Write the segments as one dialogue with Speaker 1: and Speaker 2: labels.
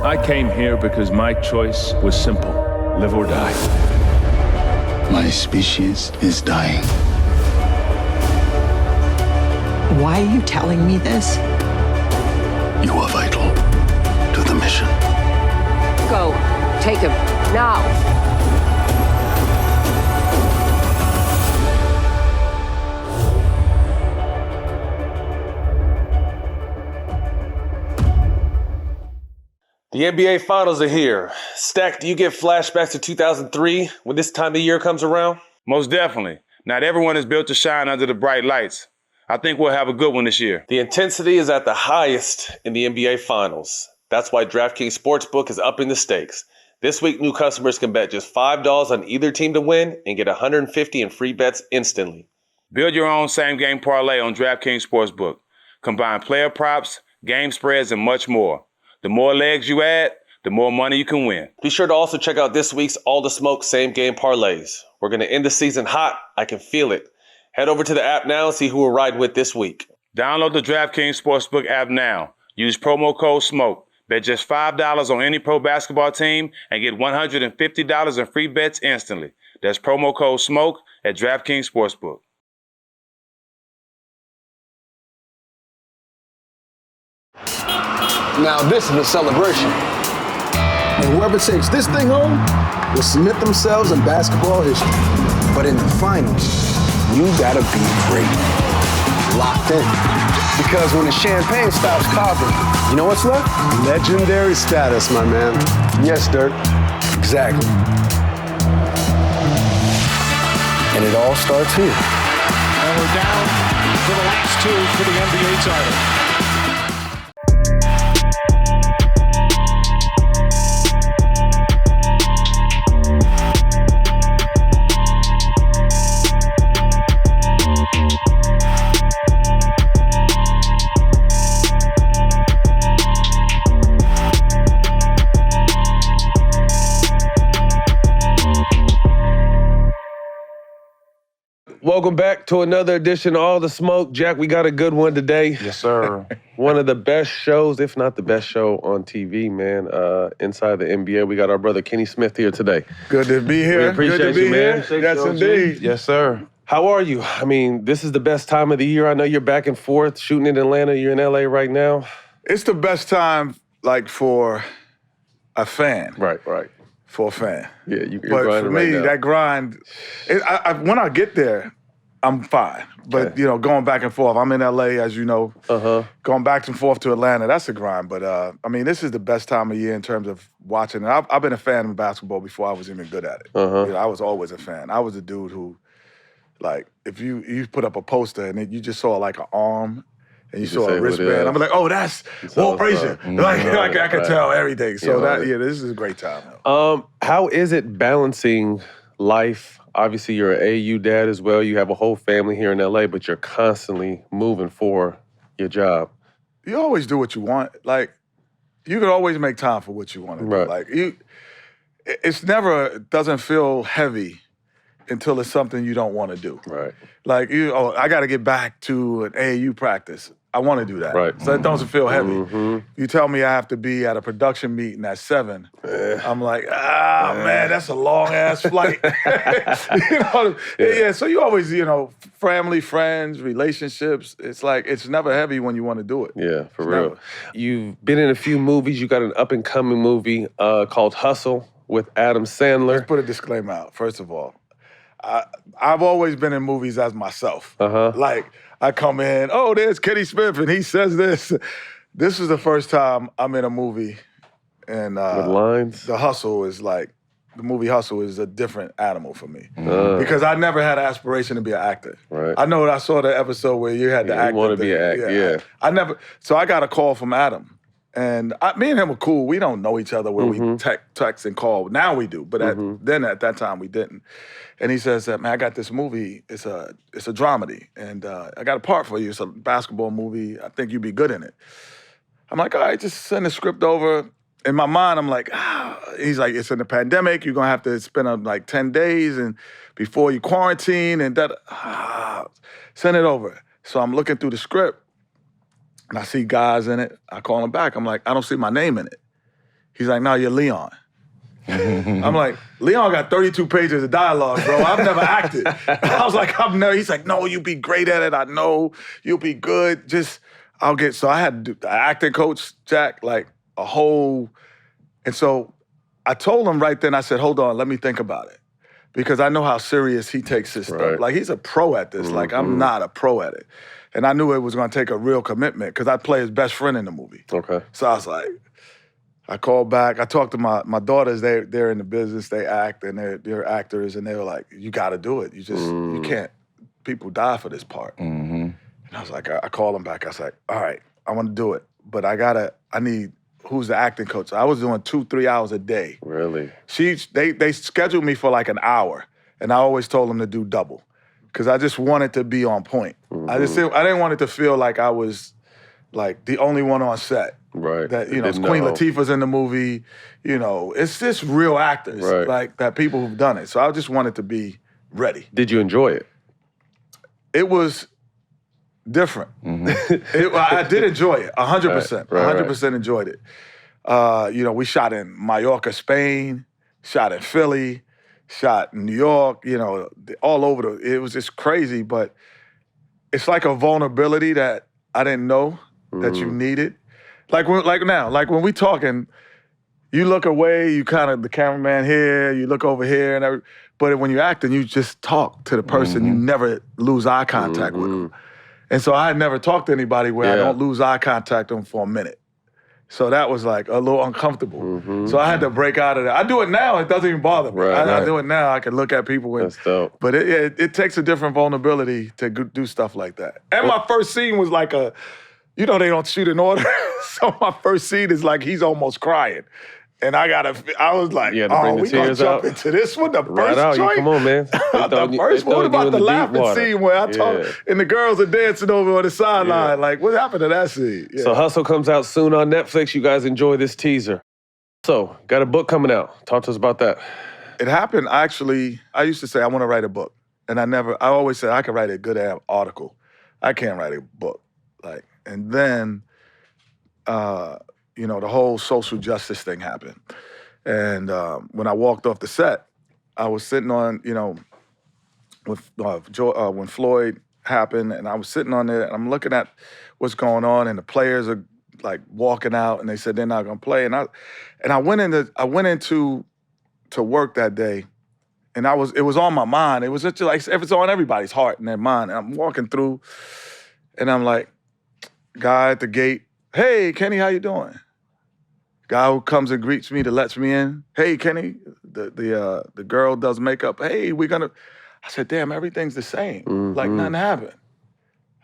Speaker 1: I came here because my choice was simple. Live or die.
Speaker 2: My species is dying.
Speaker 3: Why are you telling me this?
Speaker 2: You are vital to the mission.
Speaker 4: Go. Take him. Now.
Speaker 5: The NBA Finals are here. Stack, do you get flashbacks to 2003 when this time of year comes around?
Speaker 6: Most definitely. Not everyone is built to shine under the bright lights. I think we'll have a good one this year.
Speaker 5: The intensity is at the highest in the NBA Finals. That's why DraftKings Sportsbook is upping the stakes. This week, new customers can bet just $5 on either team to win and get $150 in free bets instantly.
Speaker 6: Build your own same-game parlay on DraftKings Sportsbook. Combine player props, game spreads, and much more. The more legs you add, the more money you can win.
Speaker 5: Be sure to also check out this week's All the Smoke same-game parlays. We're going to end the season hot. I can feel it. Head over to the app now and see who we're riding with this week.
Speaker 6: Download the DraftKings Sportsbook app now. Use promo code SMOKE. Bet just $5 on any pro basketball team and get $150 in free bets instantly. That's promo code SMOKE at DraftKings Sportsbook.
Speaker 7: Now this is a celebration. And whoever takes this thing home will cement themselves in basketball history. But in the finals, you gotta be great. Locked in. Because when the champagne stops popping, you know what's left? Legendary status, my man. Yes, Dirk. Exactly. And it all starts here.
Speaker 8: And we're down to the last two for the NBA title.
Speaker 5: Welcome back to another edition of All the Smoke. Jack, we got a good one today.
Speaker 9: Yes, sir.
Speaker 5: One of the best shows, if not the best show on TV, man, inside the NBA. We got our brother Kenny Smith here today.
Speaker 9: Good to be here.
Speaker 5: We appreciate
Speaker 9: Good to be
Speaker 5: you, man.
Speaker 9: here. Yes, indeed. Yes, sir.
Speaker 5: How are you? I mean, this is the best time of the year. I know you're back and forth shooting in Atlanta. You're in LA right now.
Speaker 9: It's the best time, like, for a fan.
Speaker 5: Right.
Speaker 9: For a fan.
Speaker 5: Yeah, you're
Speaker 9: but
Speaker 5: grinding
Speaker 9: for me,
Speaker 5: right now.
Speaker 9: that grind, when I get there, I'm fine. But,
Speaker 5: Okay.
Speaker 9: you know, going back and forth, I'm in LA, as you know. Going back and forth to Atlanta, that's a grind. But, I mean, this is the best time of year in terms of watching it. I've been a fan of basketball before I was even good at it. You know, I was always a fan. I was a dude who, like, if you put up a poster and then you just saw, like, an arm and you saw a wristband, I'm like, oh, that's Walt Frazier. Like, I can tell everything. So, this is a great time.
Speaker 5: How is it balancing life? Obviously, you're an AU dad as well. You have a whole family here in LA, but you're constantly moving for your job.
Speaker 9: You always do what you want. Like, you can always make time for what you want to do.
Speaker 5: Right.
Speaker 9: Like, it doesn't feel heavy until it's something you don't want to do.
Speaker 5: Right.
Speaker 9: Like, I got to get back to an AAU practice. I want to do that.
Speaker 5: Right.
Speaker 9: So it doesn't feel heavy. You tell me I have to be at a production meeting at 7. I'm like, man, that's a long-ass flight. You know? Yeah, so you always, you know, family, friends, relationships, it's like, it's never heavy when you want to do it.
Speaker 5: Yeah, for real. Never. You've been in a few movies. You got an up-and-coming movie called Hustle with Adam Sandler.
Speaker 9: Let's put a disclaimer out, first of all. I've always been in movies as myself. Like, I come in, there's Kenny Smith, and he says this. This is the first time I'm in a movie, and
Speaker 5: with lines.
Speaker 9: The movie Hustle is a different animal for me because I never had an aspiration to be an actor.
Speaker 5: Right.
Speaker 9: I know I saw the episode where you had the actor.
Speaker 5: You want to be an actor, yeah.
Speaker 9: I never. So I got a call from Adam. And me and him were cool. We don't know each other where we text and call. Now we do, but at that time we didn't. And he says, man, I got this movie. It's a dramedy, and I got a part for you. It's a basketball movie. I think you'd be good in it. I'm like, all right, just send the script over. In my mind, I'm like, He's like, it's in the pandemic. You're gonna have to spend like 10 days and before you quarantine and that. Send it over. So I'm looking through the script. And I see guys in it. I call him back. I'm like, I don't see my name in it. He's like, no, you're Leon. I'm like, Leon got 32 pages of dialogue, bro. I've never acted. I was like, I've never. He's like, no, you'll be great at it. I know you'll be good. So I had to do the acting coach, Jack, like a whole. And so I told him right then, I said, hold on, let me think about it. Because I know how serious he takes his stuff. Like, he's a pro at this. Like, I'm not a pro at it. And I knew it was going to take a real commitment because I play his best friend in the movie.
Speaker 5: Okay.
Speaker 9: So I was like, I called back. I talked to my daughters. They're in the business. They act, and they're actors. And they were like, you got to do it. You can't. People die for this part. And I was like, I called them back. I was like, all right, I want to do it. But I need, who's the acting coach? I was doing 2-3 hours a day.
Speaker 5: Really?
Speaker 9: They scheduled me for like an hour. And I always told them to do double. Because I just wanted to be on point. I didn't want it to feel like I was like the only one on set.
Speaker 5: Right.
Speaker 9: That, Queen Latifah's in the movie. It's just real actors, like that people who've done it. So I just wanted to be ready.
Speaker 5: Did you enjoy it?
Speaker 9: It was different. I did enjoy it, 100%. 100% enjoyed it. We shot in Mallorca, Spain, shot in Philly, shot in New York, all over. It was just crazy, but it's like a vulnerability that I didn't know that you needed. Like when we talking, you look away, you kind of, the cameraman here, you look over here, but when you're acting, you just talk to the person. You never lose eye contact with them. And so I had never talked to anybody where I don't lose eye contact with them for a minute. So that was like a little uncomfortable. So I had to break out of that. I do it now, it doesn't even bother me. I do it now, I can look at people.
Speaker 5: That's dope.
Speaker 9: But it takes a different vulnerability to do stuff like that. And my first scene was like they don't shoot in order. So my first scene is like he's almost crying. And I was like, we gonna jump into this one, the first joint?
Speaker 5: Come on, man.
Speaker 9: The first one. What about the laughing scene where I talk and the girls are dancing over on the sideline? Like, what happened to that scene?
Speaker 5: So Hustle comes out soon on Netflix. You guys enjoy this teaser. So, got a book coming out. Talk to us about that.
Speaker 9: It happened, actually, I used to say I want to write a book. And I always said I could write a good article. I can't write a book. And then, the whole social justice thing happened. And when I walked off the set, I was sitting on, when Floyd happened, and I was sitting on there, and I'm looking at what's going on, and the players are like walking out, and they said they're not gonna play. And I went into work that day, and it was on my mind. It was just like it's on everybody's heart and their mind. And I'm walking through, and I'm like, guy at the gate, hey, Kenny, how you doing? Guy who comes and greets me, that lets me in. Hey, Kenny, the girl does makeup. Hey, I said, damn, everything's the same. Like nothing happened.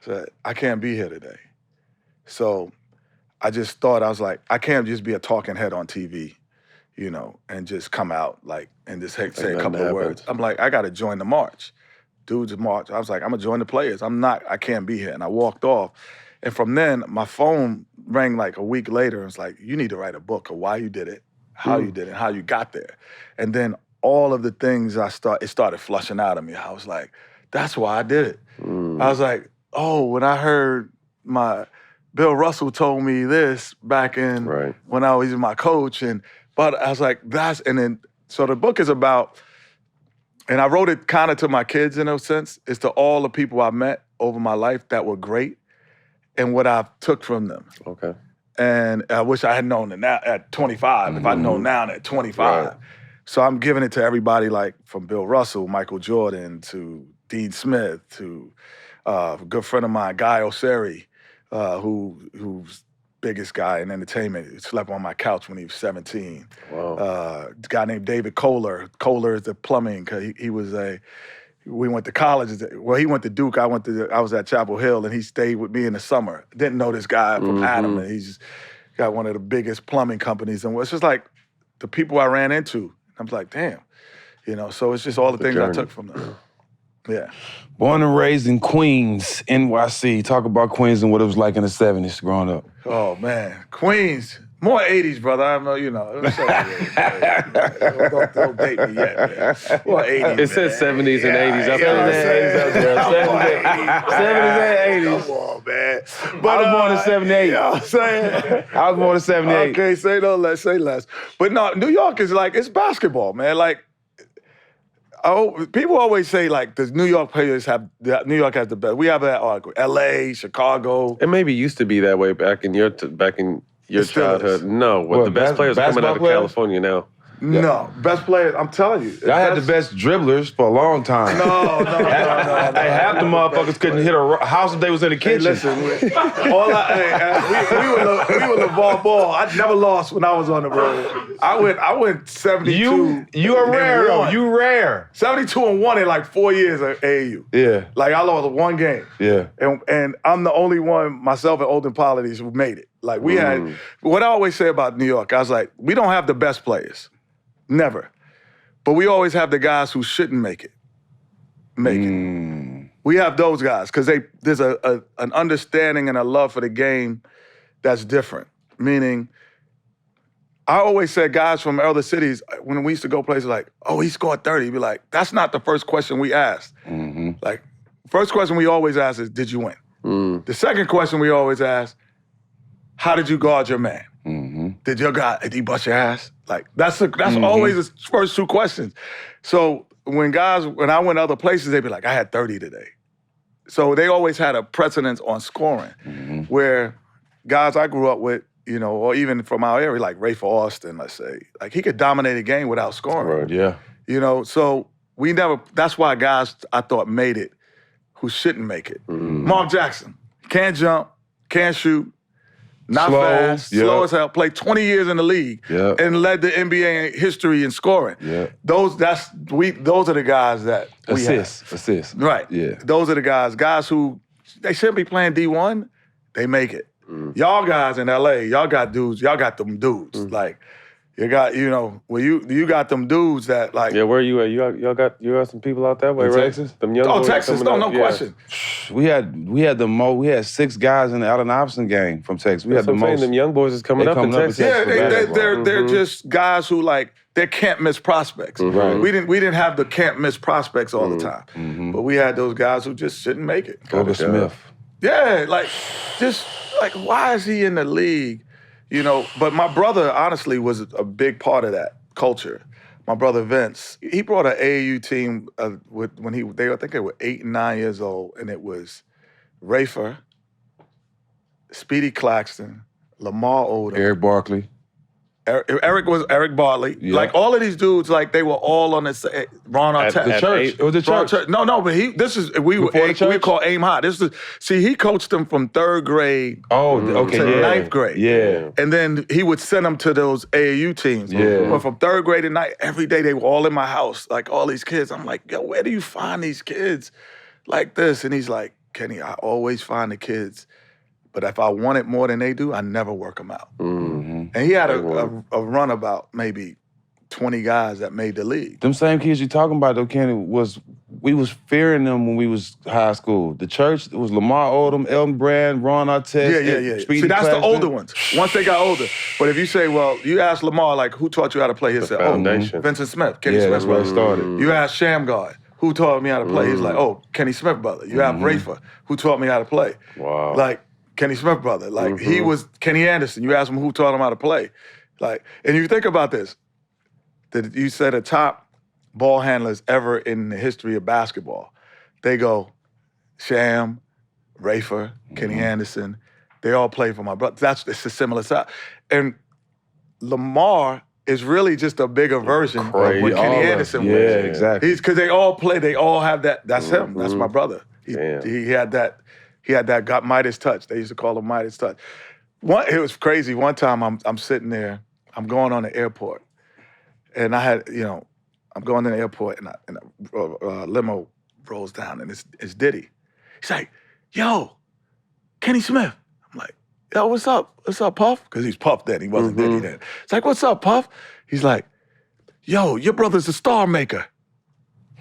Speaker 9: I said, I can't be here today. So I just thought, I was like, I can't just be a talking head on TV, and just come out and just say a couple of words. I'm like, I got to join the march. Dudes march. I was like, I'm going to join the players. I can't be here. And I walked off. And from then, my phone rang like a week later. It's like, you need to write a book of why you did it, how you did it, how you got there. And then all of the things it started flushing out of me. I was like, that's why I did it. I was like, oh, when I heard Bill Russell told me this back in when I was my coach. But I was like, so the book is about, and I wrote it kind of to my kids in a sense, it's to all the people I met over my life that were great. And what I took from them. Okay. And I wish I had known now at 25, if I'd known now at 25. Right. So I'm giving it to everybody like from Bill Russell, Michael Jordan, to Dean Smith, to a good friend of mine, Guy Osseri, who's biggest guy in entertainment. He slept on my couch when he was 17. Wow. A guy named David Kohler. Kohler is the plumbing, because we went to college. Well, he went to Duke. I was at Chapel Hill, and he stayed with me in the summer. Didn't know this guy from Adam, and he's got one of the biggest plumbing companies. And it's just like the people I ran into. I'm like, damn, So it's just all the things I took from them. Yeah.
Speaker 10: Born and raised in Queens, NYC. Talk about Queens and what it was like in the 70s growing up.
Speaker 9: Oh man, Queens. More 80s, brother. I know, Don't date me yet, man. More 80s,
Speaker 5: It said 70s and 80s. I
Speaker 9: Yeah,
Speaker 5: think it's 70s and 80s.
Speaker 9: Come on, man.
Speaker 10: But I was born in 78.
Speaker 9: You know what I'm saying?
Speaker 10: I was born in 78.
Speaker 9: Okay, say no less, say less. But no, New York is like, it's basketball, man. Like, people always say, like, the New York players New York has the best. We have that article. LA, Chicago.
Speaker 5: It maybe used to be that way back in your childhood. No,
Speaker 10: What,
Speaker 5: the best players are coming out of
Speaker 10: players?
Speaker 5: California now.
Speaker 9: No, best players, I'm telling you.
Speaker 10: I had the best dribblers for a long time.
Speaker 9: No.
Speaker 10: Hey, half the motherfuckers couldn't hit a house if they was in the kitchen.
Speaker 9: Listen, we were LeVar Ball. I never lost when I was on the road. I went 72.
Speaker 10: You are rare, though. You rare.
Speaker 9: 72-1 in like 4 years at AAU.
Speaker 10: Yeah.
Speaker 9: Like I lost one game.
Speaker 10: Yeah.
Speaker 9: And I'm the only one, myself and Olden Polides, who made it. Like we had, what I always say about New York, I was like, we don't have the best players. Never. But we always have the guys who shouldn't make it. We have those guys because there's an understanding and a love for the game that's different. Meaning, I always said guys from other cities, when we used to go places like, oh, he scored 30, be like, that's not the first question we asked. Like, first question we always ask is, did you win? The second question we always ask, how did you guard your man? Did he bust your ass? Like, that's always the first two questions. So when I went to other places, they'd be like, I had 30 today. So they always had a precedence on scoring, where guys I grew up with, or even from our area, like Rafe Austin, let's say, like he could dominate a game without scoring.
Speaker 10: Right, yeah.
Speaker 9: So we never, that's why guys I thought made it who shouldn't make it. Mark Jackson, can't jump, can't shoot, not
Speaker 10: slow,
Speaker 9: fast, slow as hell, played 20 years in the league and led the NBA history in scoring. Those are the guys that we have.
Speaker 10: Assist.
Speaker 9: Right.
Speaker 10: Yeah.
Speaker 9: Those are the guys who, they shouldn't be playing D1, they make it. Y'all guys in LA, y'all got them dudes. Like, you got, you got them dudes that like.
Speaker 5: Yeah, where are you at? You got some people out that way, right?
Speaker 10: Texas?
Speaker 5: Them young boys
Speaker 9: Texas,
Speaker 5: coming
Speaker 9: no
Speaker 5: up,
Speaker 9: question.
Speaker 10: We had 6 guys in the Allen Iverson game from Texas. We had the most.
Speaker 5: Them young boys is coming up in Texas.
Speaker 9: Yeah, they're just guys who like, they're can't miss prospects.
Speaker 10: Right.
Speaker 9: We didn't have the can't miss prospects all the time. But we had those guys who just shouldn't make it.
Speaker 10: Kobe Smith.
Speaker 9: Yeah, like, just like, why is he in the league? But my brother, honestly, was a big part of that culture. My brother Vince, he brought an AAU team I think they were 8 and 9 years old, and it was Rafer, Speedy Claxton, Lamar Odom,
Speaker 10: Eric Barkley.
Speaker 9: Eric Bartley.
Speaker 10: Yeah.
Speaker 9: Like, all of these dudes, like, they were all on the same, Ron Artest.
Speaker 10: The church. It was the church.
Speaker 9: No, but we call aim high. He coached them from 3rd grade to 9th grade.
Speaker 10: Yeah.
Speaker 9: And then he would send them to those AAU teams.
Speaker 10: Yeah.
Speaker 9: But from 3rd grade to 9th, every day they were all in my house, like all these kids. I'm like, yo, where do you find these kids like this? And he's like, Kenny, I always find the kids, but if I want it more than they do, I never work them out. And he had a run about maybe 20 guys that made the league.
Speaker 10: Them same kids you talking about, though, Kenny, we was fearing them when we was high school. The church, it was Lamar Odom, Elton Brand, Ron Artest.
Speaker 9: Yeah.
Speaker 10: Speedy
Speaker 9: See, that's
Speaker 10: Claxton.
Speaker 9: the older ones. Once they got older. But if you say, well, you ask Lamar, like, who taught you how to play? He'll say, Vincent Smith, Kenny Smith.
Speaker 10: That's where it started.
Speaker 9: You ask Shamgard, who taught me how to play? He's like, Kenny Smith brother. You have Rafer, who taught me how to play.
Speaker 5: Wow.
Speaker 9: Like, Kenny Smith brother. Like, he was Kenny Anderson. You ask him who taught him how to play. Like, and you think about this, that you said the top ball handlers ever in the history of basketball. They go, Sham, Rafer, Kenny Anderson. They all play for my brother. It's a similar side. And Lamar is really just a bigger version of what Kenny Anderson was.
Speaker 10: Yeah, exactly.
Speaker 9: Because they all play, they all have that. That's him. That's my brother. He had that. He had that Midas touch. They used to call him Midas touch. It was crazy. One time I'm sitting there, I'm going on the airport, and I had, I'm going to the airport, and a limo rolls down, and it's Diddy. He's like, yo, Kenny Smith. I'm like, yo, what's up? What's up, Puff? Because he's Puff then. He wasn't Diddy then. It's like, what's up, Puff? He's like, yo, your brother's a star maker.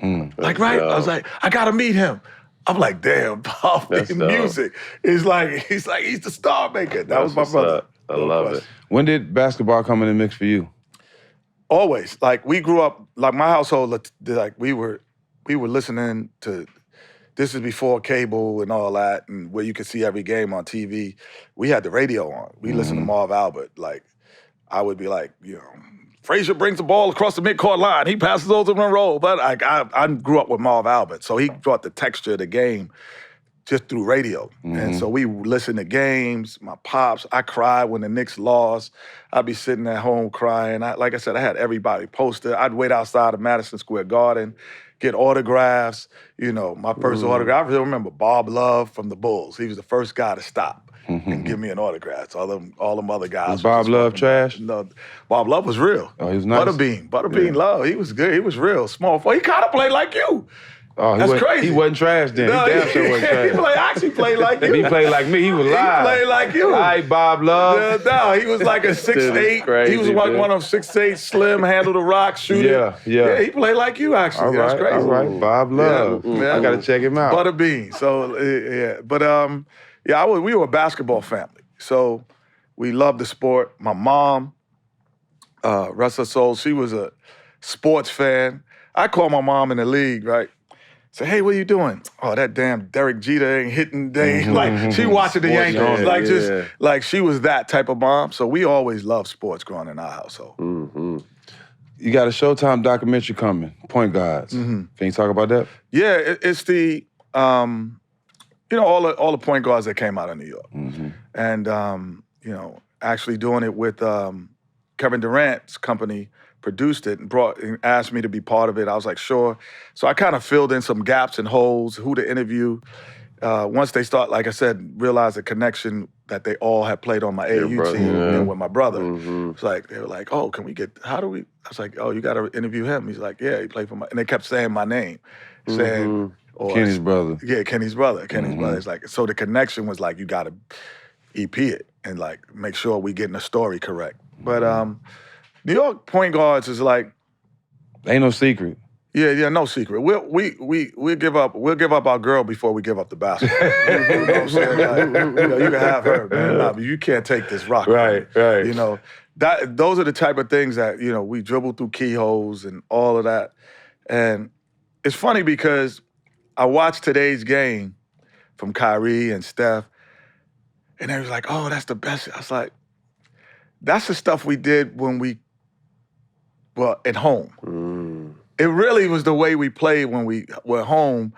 Speaker 9: Like, right? I was like, I got to meet him. I'm like, damn, Puff in music. He's the star maker. That was my brother.
Speaker 5: I love it.
Speaker 10: When did basketball come in the mix for you?
Speaker 9: Always. Like, we grew up, like, my household, like, we were listening to, this is before cable and all that, and where you could see every game on TV. We had the radio on. We listened to Marv Albert. Like, I would be like, Frazier brings the ball across the midcourt line. He passes those in a row. But I grew up with Marv Albert, so he brought the texture of the game just through radio. And so we listened to games. My pops, I cried when the Knicks lost. I'd be sitting at home crying. Like I said, I had everybody posted. I'd wait outside of Madison Square Garden, get autographs. My first autograph, I remember Bob Love from the Bulls. He was the first guy to stop and give me an autograph. So all them other guys.
Speaker 10: Was Bob Love trash?
Speaker 9: No, Bob Love was real.
Speaker 10: Oh, he was nice?
Speaker 9: Butterbean Love. He was good. He was real. Small. He kind of played like you.
Speaker 10: Oh,
Speaker 9: That's crazy.
Speaker 10: He wasn't trash then.
Speaker 9: No,
Speaker 10: he damn sure wasn't trash.
Speaker 9: He actually played like you.
Speaker 10: He played like me. He was live.
Speaker 9: He played like you.
Speaker 10: All right, Bob Love.
Speaker 9: No, he was like a 6'8". He was like one of 6'8", slim, handle the rock, shooter.
Speaker 10: Yeah.
Speaker 9: He played like you, actually.
Speaker 10: All right,
Speaker 9: That's crazy.
Speaker 10: all right. Bob Love.
Speaker 9: Yeah.
Speaker 10: I got to check him out.
Speaker 9: Butterbean. So, yeah. But, we were a basketball family. So we loved the sport. My mom, rest her soul, she was a sports fan. I called my mom in the league, right? Say, hey, what are you doing? Oh, that damn Derek Jeter ain't hitting day. Like, she watching the Yankees. Like, she was that type of mom. So we always loved sports growing in our household.
Speaker 10: You got a Showtime documentary coming, Point Guards. Can you talk about that?
Speaker 9: Yeah, it's the, all the point guards that came out of New York. And, actually doing it with Kevin Durant's company, produced it and asked me to be part of it. I was like, sure. So I kind of filled in some gaps and holes, who to interview. Once they start, like I said, realize the connection that they all had played on my AAU team and with my brother. It's like, they were like, oh, how do we? I was like, oh, you got to interview him. He's like, yeah, he played for and they kept saying my name, saying,
Speaker 10: Kenny's brother.
Speaker 9: Yeah, Kenny's brother. Kenny's brother. It's like, so the connection was like, you got to EP it and like make sure we getting the story correct. But New York point guards is like,
Speaker 10: ain't no secret.
Speaker 9: Yeah, no secret. We'll give up our girl before we give up the basketball. You know what I'm saying? Like, you can have her, man. Nah, but you can't take this rock.
Speaker 10: Right.
Speaker 9: Those are the type of things that, we dribble through keyholes and all of that. And it's funny because I watched today's game from Kyrie and Steph, and they was like, oh, that's the best. I was like, that's the stuff we did when at home. It really was the way we played when we were home,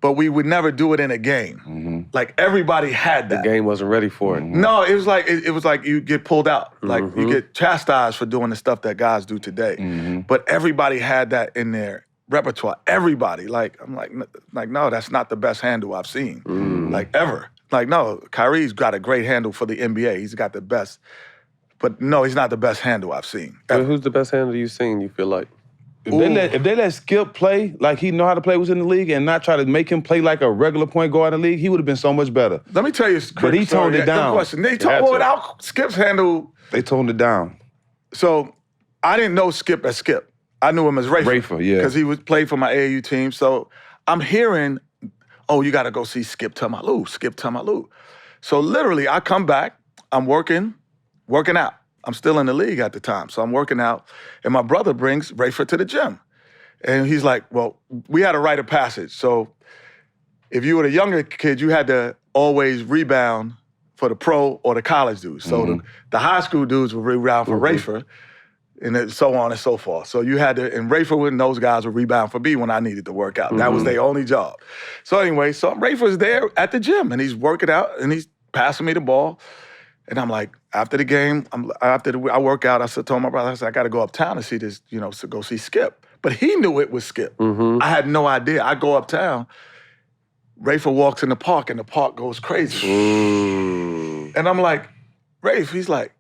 Speaker 9: but we would never do it in a game. Like, everybody had that.
Speaker 5: The game wasn't ready for it.
Speaker 9: No, it was like you get pulled out. Like, you get chastised for doing the stuff that guys do today. But everybody had that in their repertoire. Everybody. Like, I'm like, no, that's not the best handle I've seen. Like, ever. Like, no, Kyrie's got a great handle for the NBA. He's got the best. But no, he's not the best handle I've seen.
Speaker 5: Who's the best handle you've seen, you feel like?
Speaker 10: If they let Skip play like he know how to play within the league and not try to make him play like a regular point guard in the league, he would have been so much better.
Speaker 9: Let me tell you,
Speaker 10: but he toned it down.
Speaker 9: Without Skip's handle,
Speaker 10: they toned it down.
Speaker 9: So I didn't know Skip as Skip. I knew him as Rafer.
Speaker 10: Rafer, yeah,
Speaker 9: because he would play for my AAU team. So I'm hearing, oh, you got to go see Skip Tamalu. So literally, I come back, I'm working out. I'm still in the league at the time, so I'm working out, and my brother brings Rafer to the gym. And he's like, well, we had a rite of passage. So if you were the younger kid, you had to always rebound for the pro or the college dudes. So the high school dudes would rebound for Rafer, and so on and so forth. So you had to, and Rafer and those guys would rebound for me when I needed to work out. That was their only job. So anyway, so Rafer's there at the gym, and he's working out, and he's passing me the ball. And I'm like, after the game, I work out, told my brother, I said, I got to go uptown and see this, to go see Skip. But he knew it was Skip. I had no idea. I go uptown, Rafer walks in the park, and the park goes crazy. And I'm like, Rafe, he's like,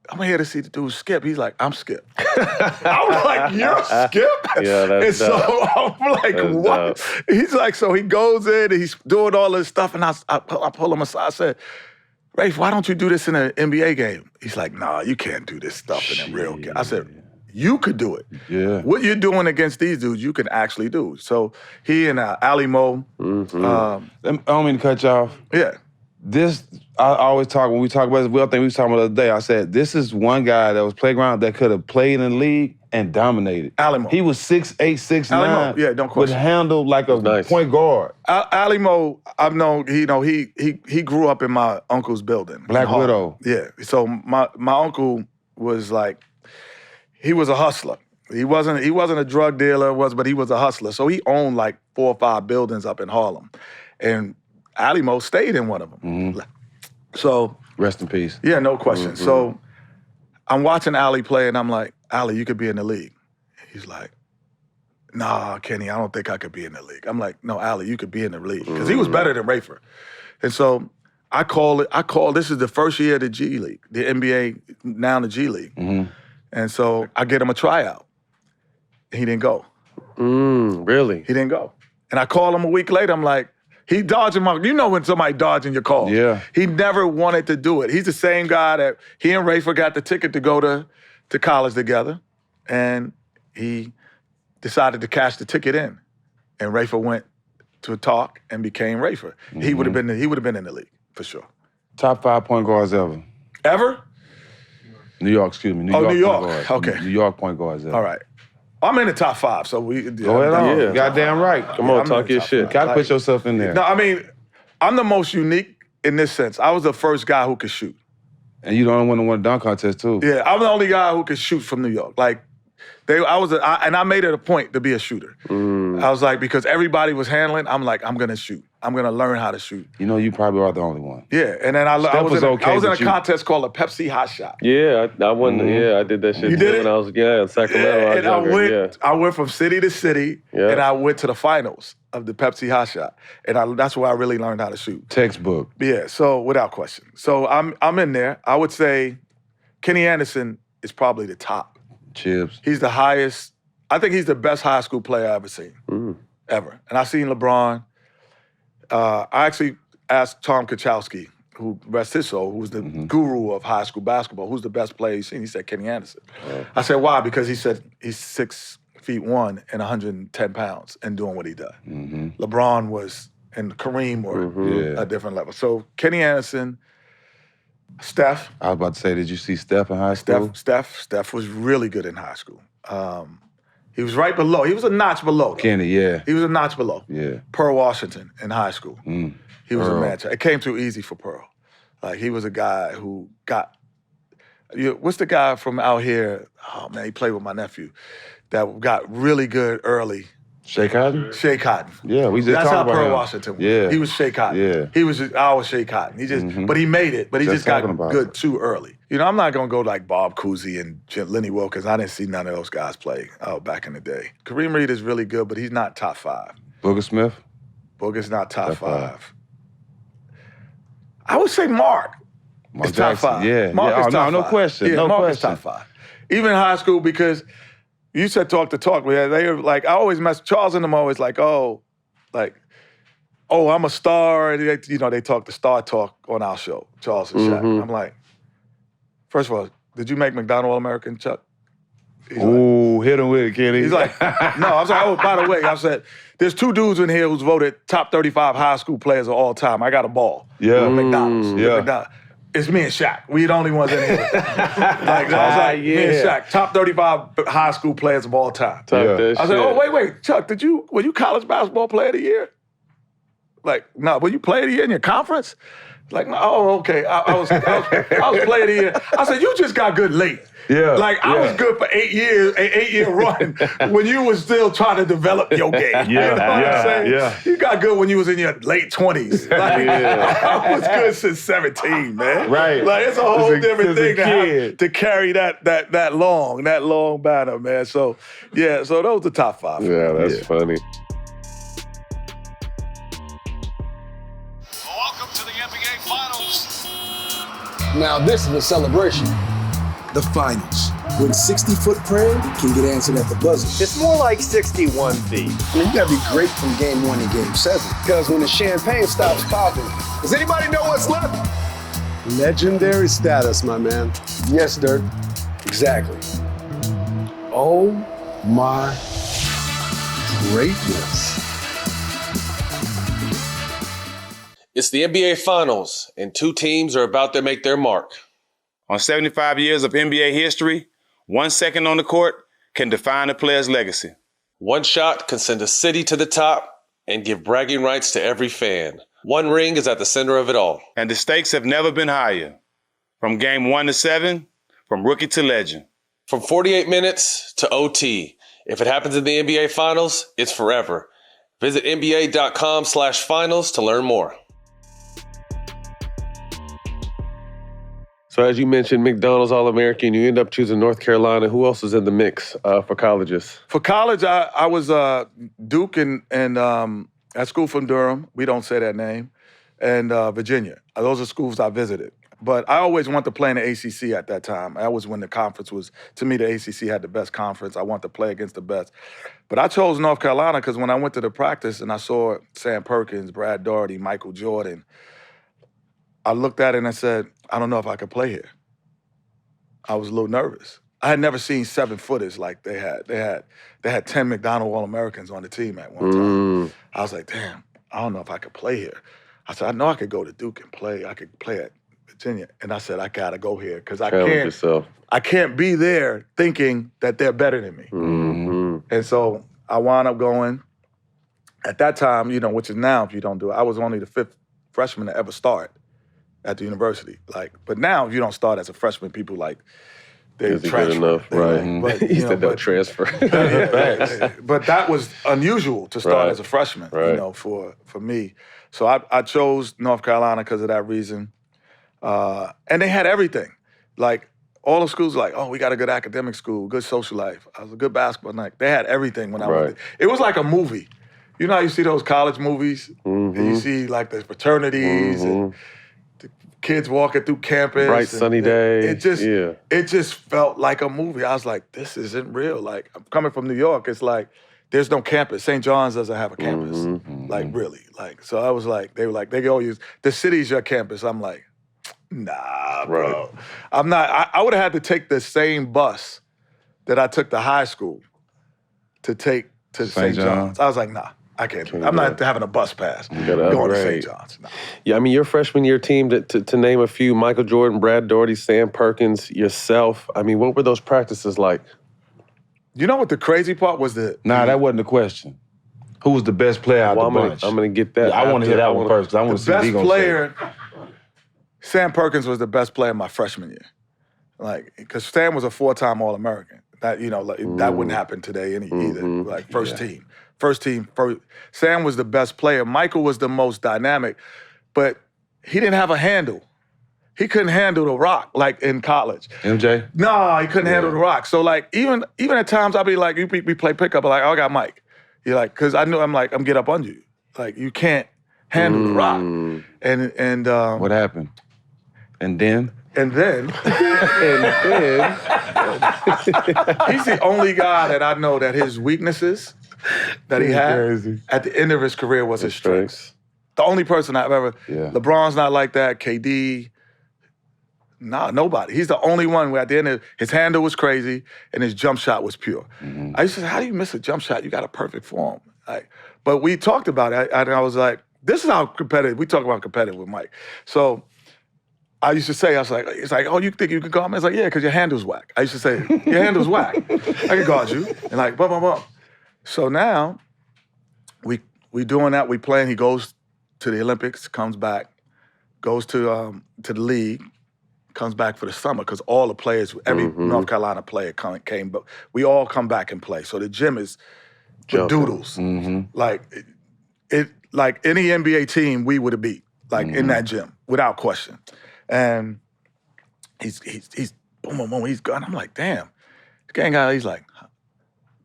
Speaker 9: I'm here to see the dude Skip. He's like, I'm Skip. I'm like, you're Skip?
Speaker 5: Yeah, that's
Speaker 9: And
Speaker 5: dope.
Speaker 9: so I'm like,
Speaker 5: That's
Speaker 9: what?
Speaker 5: dope.
Speaker 9: He's like, so he goes in, and he's doing all this stuff, and I pull him aside, I said, Rafe, why don't you do this in an NBA game? He's like, nah, you can't do this stuff in a real game. I said, you could do it.
Speaker 10: Yeah.
Speaker 9: What you're doing against these dudes, you can actually do. So he and Ali Mo.
Speaker 10: I don't mean to cut you off.
Speaker 9: Yeah.
Speaker 10: I always talk, when we talk about this, I think we was talking about the other day, I said, this is one guy that was playground that could have played in the league and dominated.
Speaker 9: Alimo.
Speaker 10: He was 6'8", 6'9".
Speaker 9: Alimo, yeah, don't question.
Speaker 10: Would handle like a point guard.
Speaker 9: Alimo, I've known, he grew up in my uncle's building.
Speaker 10: Black Widow.
Speaker 9: Yeah, so my uncle was like, he was a hustler. He wasn't a drug dealer, but he was a hustler. So he owned like 4 or 5 buildings up in Harlem. And Alimo stayed in one of them.
Speaker 10: Mm-hmm.
Speaker 9: So
Speaker 10: rest in peace.
Speaker 9: Yeah, no question. Mm-hmm. So I'm watching Ali play, and I'm like, Ali, you could be in the league. He's like, nah, Kenny, I don't think I could be in the league. I'm like, no, Ali, you could be in the league. Because he was better than Rafer. And so I call, this is the first year of the G League, the NBA, now the G League. Mm-hmm. And so I get him a tryout. He didn't go.
Speaker 5: Really?
Speaker 9: He didn't go. And I call him a week later, I'm like, he dodging you know when somebody dodging your call.
Speaker 10: Yeah.
Speaker 9: He never wanted to do it. He's the same guy that he and Rafer got the ticket to go to college together, and he decided to cash the ticket in. And Rafer went to a talk and became Rafer. Mm-hmm. He would have been in the league, for sure.
Speaker 10: Top 5 point guards ever.
Speaker 9: Ever?
Speaker 10: New York, excuse me.
Speaker 9: New York. Okay.
Speaker 10: New York point guards ever.
Speaker 9: All right. I'm in the top 5, so we...
Speaker 10: Go ahead on. Yeah. Goddamn right.
Speaker 5: Come on, talk your shit.
Speaker 10: Gotta put yourself in there.
Speaker 9: No, I mean, I'm the most unique in this sense. I was the first guy who could shoot.
Speaker 10: And you the only one who won a dunk contest, too.
Speaker 9: Yeah, I'm the only guy who could shoot from New York. Like, I made it a point to be a shooter. I was like, because everybody was handling, I'm like, I'm gonna shoot. I'm gonna learn how to shoot.
Speaker 10: You know, you probably are the only one.
Speaker 9: Yeah, and then I was in a contest called a Pepsi Hot Shot.
Speaker 5: Yeah, I won. Yeah, I did that shit.
Speaker 9: You did it?
Speaker 5: When I was in Sacramento.
Speaker 9: I went from city to city, and I went to the finals of the Pepsi Hot Shot, and that's where I really learned how to shoot.
Speaker 10: Textbook.
Speaker 9: Yeah, so without question. So I'm in there. I would say Kenny Anderson is probably the top.
Speaker 10: Chips.
Speaker 9: He's the highest. I think he's the best high school player I've ever seen, ever. And I seen LeBron. I actually asked Tom Kachowski, who rest his soul, who's the guru of high school basketball, who's the best player he's seen. He said Kenny Anderson. I said, why? Because he said he's 6'1" and 110 pounds and doing what he does. LeBron was, and Kareem were a different level. So Kenny Anderson, Steph.
Speaker 10: I was about to say, did you see Steph in high school?
Speaker 9: Steph was really good in high school. He was right below. He was a notch below. Though.
Speaker 10: Kenny, yeah.
Speaker 9: He was a notch below.
Speaker 10: Yeah.
Speaker 9: Pearl Washington in high school. He was a match. It came too easy for Pearl. Like, he was a guy who got... what's the guy from out here? Oh, man, he played with my nephew. That got really good early.
Speaker 10: Shea Cotton?
Speaker 9: Shea Cotton.
Speaker 10: Yeah, we just
Speaker 9: That's
Speaker 10: talked
Speaker 9: how
Speaker 10: about
Speaker 9: Pearl
Speaker 10: him.
Speaker 9: Washington was.
Speaker 10: Yeah.
Speaker 9: He was Shea Cotton.
Speaker 10: Yeah.
Speaker 9: I was Shea Cotton. He just, but he made it. But he just got good too early. You know, I'm not gonna go like Bob Cousy and Lenny Wilkins. I didn't see none of those guys play back in the day. Kareem Reed is really good, but he's not top 5.
Speaker 10: Booger Smith?
Speaker 9: Booger's not top 5. I would say Mark is top 5.
Speaker 10: Yeah.
Speaker 9: Mark is top 5.
Speaker 10: No question.
Speaker 9: Yeah,
Speaker 10: no
Speaker 9: Mark
Speaker 10: question.
Speaker 9: is top 5. Even in high school, because you said talk to talk. They were like, I always Charles and them always like, oh, I'm a star. And they talk the star talk on our show, Charles and Shaq. I'm like, first of all, did you make McDonald All-American, Chuck?
Speaker 10: Ooh, hit him with it, Kenny.
Speaker 9: He's like, no. I was like, oh, by the way, I said, there's 2 dudes in here who's voted top 35 high school players of all time. I got a ball.
Speaker 10: Yeah.
Speaker 9: McDonald's.
Speaker 10: Yeah.
Speaker 9: McDonald's. It's me and Shaq. We the only ones in here. I was like, me and Shaq, top 35 high school players of all time. I said, oh, wait, Chuck, were you college basketball player of the year? Like, no, were you player of the year in your conference? Like, no, oh, okay. I was player of the year. I said, you just got good late.
Speaker 10: Yeah.
Speaker 9: Like, I was good for 8 years, an 8-year run when you was still trying to develop your game.
Speaker 10: Yeah.
Speaker 9: You know what I'm saying?
Speaker 10: Yeah.
Speaker 9: You got good when you was in your late 20s. Like, I was good since 17, man.
Speaker 10: Right.
Speaker 9: Like, it's a whole different thing to carry that long banner, man. So, yeah, so those are the top 5.
Speaker 5: Yeah, that's funny.
Speaker 8: Welcome to the NBA Finals.
Speaker 7: Now this is a celebration. The finals, when 60-foot prayer can get answered at the buzzer.
Speaker 11: It's more like 61 feet.
Speaker 7: I mean, you gotta be great from game 1 to game 7. Because when the champagne stops popping, does anybody know what's left?
Speaker 11: Legendary status, my man.
Speaker 7: Yes, Dirk. Exactly.
Speaker 11: Oh my greatness.
Speaker 5: It's the NBA Finals, and two teams are about to make their mark.
Speaker 6: On 75 years of NBA history, 1 second on the court can define a player's legacy.
Speaker 5: One shot can send a city to the top and give bragging rights to every fan. One ring is at the center of it all.
Speaker 6: And the stakes have never been higher. From game 1 to 7, from rookie to legend.
Speaker 5: From 48 minutes to OT. If it happens in the NBA Finals, it's forever. Visit NBA.com/finals to learn more.
Speaker 12: So as you mentioned, McDonald's All-American, you end up choosing North Carolina. Who else is in the mix for colleges?
Speaker 9: For college, I was Duke and at school from Durham. We don't say that name. And Virginia. Those are schools I visited. But I always wanted to play in the ACC at that time. That was when the conference was, to me, the ACC had the best conference. I wanted to play against the best. But I chose North Carolina because when I went to the practice and I saw Sam Perkins, Brad Daugherty, Michael Jordan, I looked at it and I said, I don't know if I could play here. I was a little nervous. I had never seen 7-footers like they had. They had 10 McDonald All-Americans on the team at one time. I was like, damn, I don't know if I could play here. I said, I know I could go to Duke and play. I could play at Virginia. And I said, I gotta go here because I can't be there thinking that they're better than me. And so I wound up going. At that time, which is now if you don't do it, I was only the 5th freshman to ever start at the university. But now if you don't start as a freshman, people they transfer.
Speaker 12: Good enough, right?
Speaker 9: But,
Speaker 12: he said they'll transfer.
Speaker 9: But that was unusual to start as a freshman, for me. So I chose North Carolina because of that reason. And they had everything. All the schools oh, we got a good academic school, good social life. I was a good basketball night. They had everything when I went there. It was like a movie. You know how you see those college movies? And you see the fraternities and the kids walking through campus.
Speaker 12: Bright sunny day.
Speaker 9: It just felt like a movie. I was like, this isn't real. I'm coming from New York. It's there's no campus. St. John's doesn't have a campus. Really. So I was they were they all use, the city's your campus. I'm like, nah, bro. I'm not. I would have had to take the same bus that I took to high school to take to St. John's. I was like, nah, I can't do that. I'm not having a bus pass going to St. John's. Nah.
Speaker 12: Yeah, I mean, your freshman year team, to name a few, Michael Jordan, Brad Daugherty, Sam Perkins, yourself. I mean, what were those practices like?
Speaker 9: You know what the crazy part was?
Speaker 10: Nah, that wasn't the question. Who was the best player out of the bunch?
Speaker 12: I'm going to get that.
Speaker 10: Yeah, I want to hear that one first, because I want to see what he
Speaker 9: gonna say. Sam Perkins was the best player my freshman year. Because Sam was a 4-time All-American. That, that wouldn't happen today either. First team. Sam was the best player. Michael was the most dynamic, but he didn't have a handle. He couldn't handle the rock, in college.
Speaker 10: MJ?
Speaker 9: No, he couldn't handle the rock. So, even at times, I'd be we play pickup, I got Mike. You're because I knew I'm get up on you. You can't handle the rock. And
Speaker 10: what happened? And then?
Speaker 9: And then he's the only guy that I know that his weaknesses that he had at the end of his career was his strengths. The only person I've ever, LeBron's not like that, KD, nobody. He's the only one where at the end of his handle was crazy and his jump shot was pure. I used to say, how do you miss a jump shot? You got a perfect form. But we talked about it, and I was like, this is how competitive, we talk about competitive with Mike. So I used to say, it's oh, you think you can guard me? It's yeah, because your handle's whack. I used to say, your handle's whack. I can guard you. And bum, bum, bum. So now, we doing that, we playing, he goes to the Olympics, comes back, goes to the league, comes back for the summer, because all the players, every North Carolina player came, but we all come back and play. So the gym is with doodles. Like any NBA team, we would have beat, in that gym, without question. And he's boom, boom, boom, he's gone. I'm like, damn. The gang guy, he's like,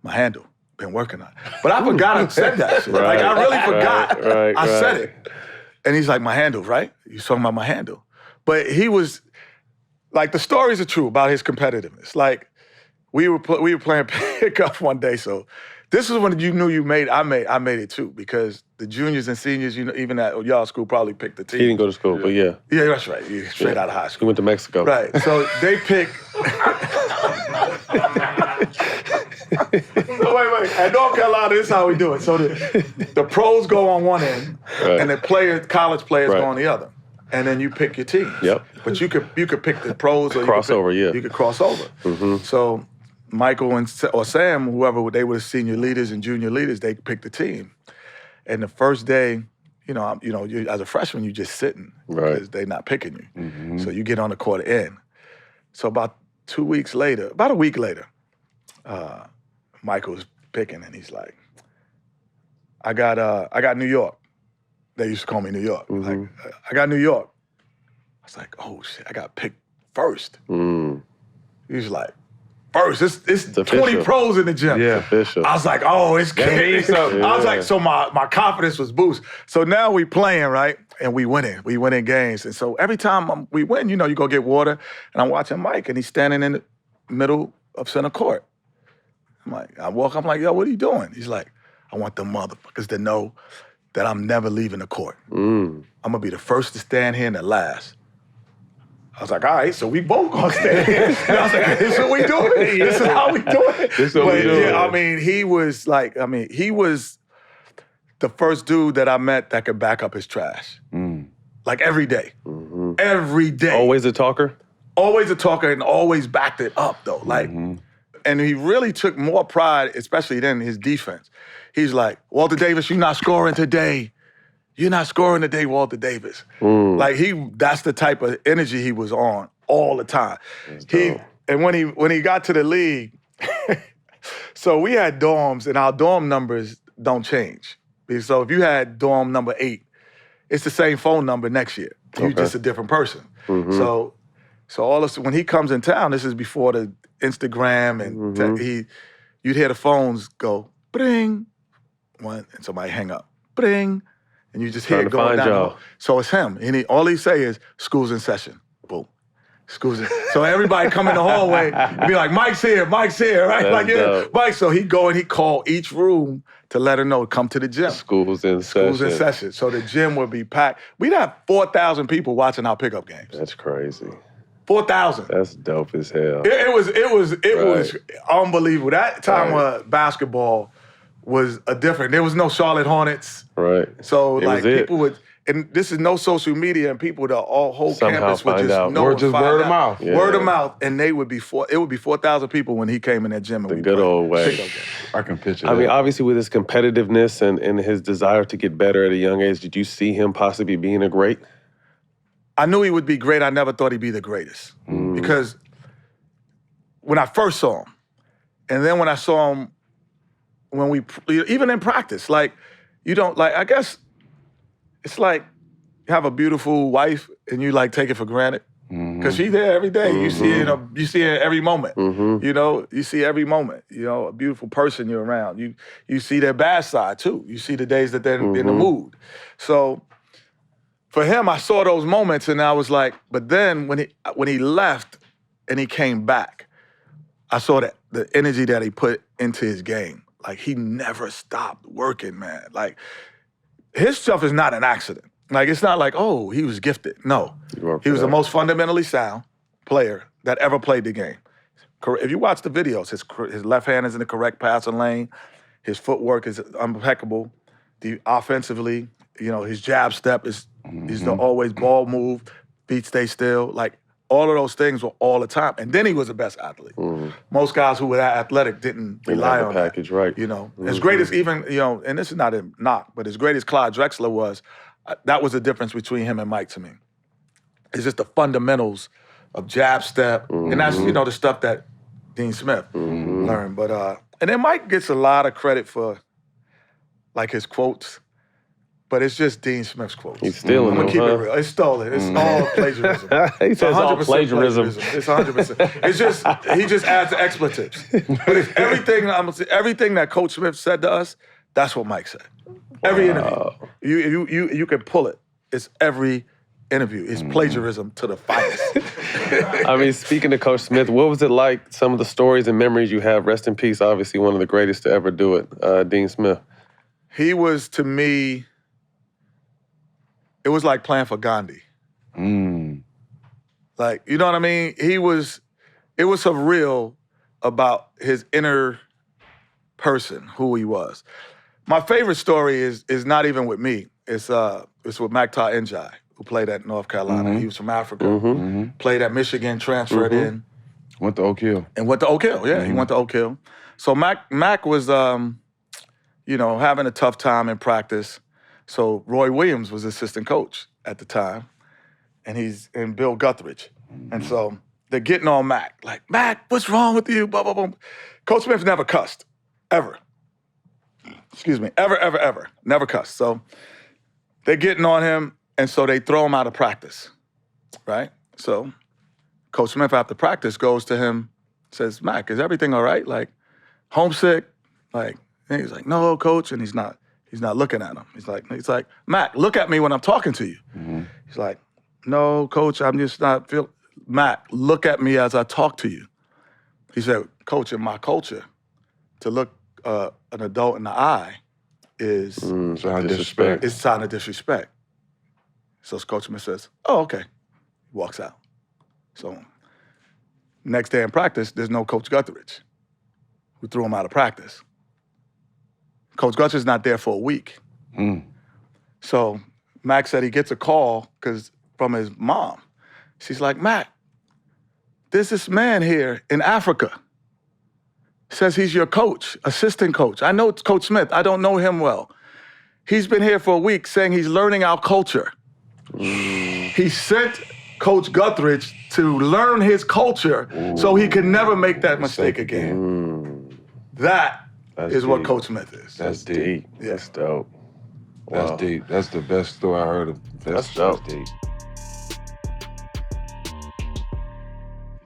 Speaker 9: my handle, been working on it. But I forgot I said that shit.
Speaker 12: Right,
Speaker 9: I really forgot.
Speaker 12: I
Speaker 9: said it. And he's like, my handle, right? He's talking about my handle. But he was, the stories are true about his competitiveness. We were playing pickup one day, so this is when you knew I made it too, because the juniors and seniors, even at y'all school, probably picked the team.
Speaker 12: He didn't go to school, but yeah.
Speaker 9: Yeah, that's right. Straight out of high school.
Speaker 12: He went to Mexico.
Speaker 9: Right. So they picked. Wait. At North Carolina, this is how we do it. So the pros go on one end, and the college players go on the other. And then you pick your teams.
Speaker 12: Yep.
Speaker 9: But you could pick the pros or you could cross over.
Speaker 12: Mm-hmm.
Speaker 9: So Michael or Sam, whoever, they were senior leaders and junior leaders, they picked the team. And the first day, you as a freshman, you're just sitting because they're not picking you.
Speaker 12: Mm-hmm.
Speaker 9: So you get on the court in. So about a week later, Michael's picking, and he's like, I got New York. They used to call me New York.
Speaker 12: Mm-hmm.
Speaker 9: Like, I got New York. I was like, oh shit, I got picked first.
Speaker 12: Mm.
Speaker 9: He's like, first, it's 20
Speaker 12: official.
Speaker 9: Pros in the gym.
Speaker 12: Yeah, official.
Speaker 9: I was like, oh, it's kidding. I was like, so my confidence was boost. So now we playing, right? And we winning games. And so every time we win, you go get water, and I'm watching Mike, and he's standing in the middle of center court. I'm like, I'm like, yo, what are you doing? He's like, I want the motherfuckers to know that I'm never leaving the court.
Speaker 12: Mm.
Speaker 9: I'm gonna be the first to stand here and the last. I was like, all right, so we both gonna stand here. And I was like, this is what we doing. This is how we do it.
Speaker 12: This is what we doing.
Speaker 9: Yeah, I mean, he was the first dude that I met that could back up his trash.
Speaker 12: Mm.
Speaker 9: Like every day.
Speaker 12: Mm-hmm.
Speaker 9: Every day.
Speaker 12: Always a talker?
Speaker 9: Always a talker, and always backed it up though. Like, and he really took more pride, especially then, his defense. He's like, Walter Davis, you're not scoring today. You're not scoring today, Walter Davis.
Speaker 12: Mm.
Speaker 9: Like that's the type of energy he was on all the time. And when he got to the league, so we had dorms, and our dorm numbers don't change. So if you had dorm number 8, it's the same phone number next year. You're just a different person.
Speaker 12: Mm-hmm.
Speaker 9: So when he comes in town, this is before the Instagram, and you'd hear the phones go, bring, one, and somebody hang up, bring, and you just hear it going down. So it's him, and all he say is, school's in session, boom. School's in. So everybody come in the hallway and be like, Mike's here, right? Mike. So he'd go and he'd call each room to let her know, come to the gym.
Speaker 12: School's in session.
Speaker 9: So the gym would be packed. We'd have 4,000 people watching our pickup games.
Speaker 12: That's crazy.
Speaker 9: 4,000.
Speaker 12: That's dope as hell.
Speaker 9: It was unbelievable. That time of basketball was different. There was no Charlotte Hornets.
Speaker 12: Right.
Speaker 9: So people would, and this is no social media, and people, the whole campus would just know.
Speaker 10: Or just word of mouth.
Speaker 9: Yeah. Word of mouth, and it would be 4,000 people when he came in that gym. And
Speaker 12: the good old way.
Speaker 10: I can picture that.
Speaker 12: I mean, obviously with his competitiveness and his desire to get better at a young age, did you see him possibly being a great?
Speaker 9: I knew he would be great. I never thought he'd be the greatest. Because when I first saw him, and then when I saw him even in practice, I guess it's like you have a beautiful wife and you take it for granted. Because she's there every day. You see her every moment. You see every moment. A beautiful person you're around. You see their bad side too. You see the days that they're in the mood. So for him, I saw those moments, and I was like, but then when he left and he came back, I saw that the energy that he put into his game. Like, he never stopped working, man. Like, his stuff is not an accident. Like, it's not like, oh, he was gifted. No. He was the most fundamentally sound player that ever played the game. If you watch the videos, his left hand is in the correct passing lane. His footwork is impeccable. Offensively, his jab step is the always ball move, feet stay still. Like, all of those things were all the time. And then he was the best athlete. Most guys who were that athletic didn't rely on
Speaker 12: package,
Speaker 9: that.
Speaker 12: Right.
Speaker 9: As great as even, and this is not a knock, but as great as Clyde Drexler was, that was the difference between him and Mike to me. It's just the fundamentals of jab step, and that's, the stuff that Dean Smith learned. But, and then Mike gets a lot of credit for, his quotes. But it's just Dean Smith's quotes.
Speaker 12: He's stealing them,
Speaker 9: I'm gonna keep it real. It's stolen. It's all plagiarism.
Speaker 12: He says all plagiarism.
Speaker 9: It's 100%. It's just, he just adds expletives. But it's everything that Coach Smith said to us, that's what Mike said. Every interview. You can pull it. It's every interview. It's plagiarism to the finest.
Speaker 12: I mean, speaking of Coach Smith, what was it like, some of the stories and memories you have? Rest in peace, obviously one of the greatest to ever do it, Dean Smith.
Speaker 9: He was, to me, it was like playing for Gandhi. Like, you know what I mean? It was surreal about his inner person, who he was. My favorite story is not even with me. It's with Mactaw Njai, who played at North Carolina. He was from Africa. Played at Michigan, transferred in.
Speaker 10: Went to Oak Hill.
Speaker 9: And went to Oak Hill, yeah. He went to Oak Hill. So Mac was, having a tough time in practice. So Roy Williams was assistant coach at the time, and Bill Guthridge. And so they're getting on Mac, like, Mac, what's wrong with you? Blah, blah, blah. Coach Smith never cussed, ever. Excuse me, ever. Never cussed. So they're getting on him, and so they throw him out of practice, right? So Coach Smith, after practice, goes to him, says, Mac, is everything all right? Like, homesick? Like, and he's like, no, Coach, and he's not looking at him. He's like, Mac, look at me when I'm talking to you. He's like, no, Coach, I'm just not feeling. Mac, look at me as I talk to you. He said, Coach, in my culture, to look an adult in the eye is
Speaker 10: sign of disrespect.
Speaker 9: It's a sign of disrespect. So Coach Smith says, oh, okay. Walks out. So next day in practice, there's no Coach Guthridge, who threw him out of practice. Coach Guthridge's not there for a week. So Mac said he gets a call from his mom. She's like, Mac, there's this man here in Africa. Says he's your coach, assistant coach. I know it's Coach Smith. I don't know him well. He's been here for a week saying he's learning our culture. He sent Coach Guthridge to learn his culture so he can never make that mistake again. That's deep. What Coach Smith is.
Speaker 10: That's deep.
Speaker 9: Yeah.
Speaker 12: That's dope.
Speaker 10: That's
Speaker 12: Wow.
Speaker 10: deep. That's the best story I heard of.
Speaker 12: That's dope.
Speaker 10: That's deep.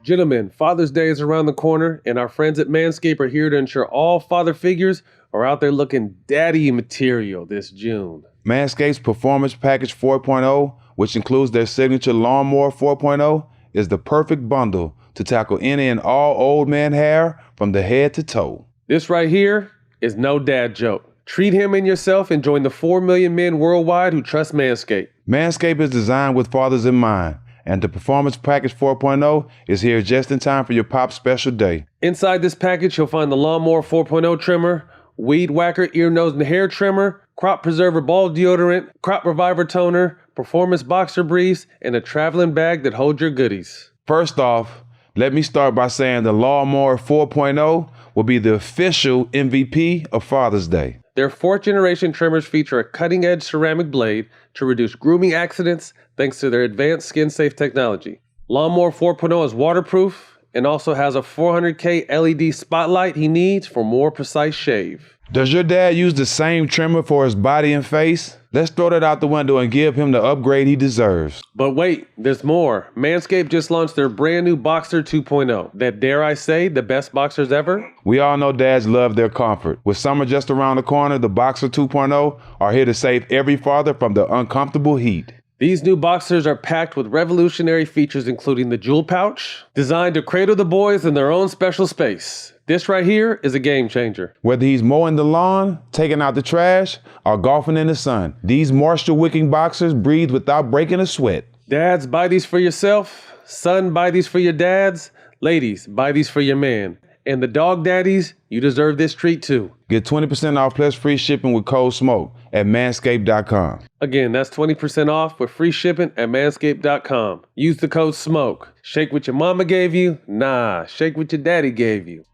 Speaker 12: Gentlemen, Father's Day is around the corner, and our friends at Manscaped are here to ensure all father figures are out there looking daddy material this June.
Speaker 10: Manscaped's Performance Package 4.0, which includes their signature Lawnmower 4.0, is the perfect bundle to tackle any and all old man hair from the head to toe.
Speaker 12: This right here is no dad joke. Treat him and yourself and join the 4 million men worldwide who trust Manscaped.
Speaker 10: Manscaped is designed with fathers in mind, and the Performance Package 4.0 is here just in time for your pop's special day.
Speaker 12: Inside this package, you'll find the Lawnmower 4.0 trimmer, Weed Whacker ear, nose, and hair trimmer, Crop Preserver ball deodorant, Crop Reviver toner, Performance boxer briefs, and a traveling bag that holds your goodies.
Speaker 10: First off, let me start by saying the Lawnmower 4.0 will be the official MVP of Father's Day.
Speaker 12: Their 4th generation trimmers feature a cutting-edge ceramic blade to reduce grooming accidents thanks to their advanced skin-safe technology. Lawnmower 4.0 is waterproof and also has a 400K LED spotlight he needs for more precise shave.
Speaker 10: Does your dad use the same trimmer for his body and face? Let's throw that out the window and give him the upgrade he deserves.
Speaker 12: But wait, there's more. Manscaped just launched their brand new Boxer 2.0. That, dare I say, the best boxers ever?
Speaker 10: We all know dads love their comfort. With summer just around the corner, the Boxer 2.0 are here to save every father from the uncomfortable heat.
Speaker 12: These new boxers are packed with revolutionary features including the jewel pouch, designed to cradle the boys in their own special space. This right here is a game changer.
Speaker 10: Whether he's mowing the lawn, taking out the trash, or golfing in the sun, these moisture-wicking boxers breathe without breaking a sweat.
Speaker 12: Dads, buy these for yourself. Son, buy these for your dads. Ladies, buy these for your man. And the dog daddies, you deserve this treat too.
Speaker 10: Get 20% off plus free shipping with code SMOKE at manscaped.com.
Speaker 12: Again, that's 20% off with free shipping at manscaped.com. Use the code SMOKE. Shake what your mama gave you? Nah, shake what your daddy gave you.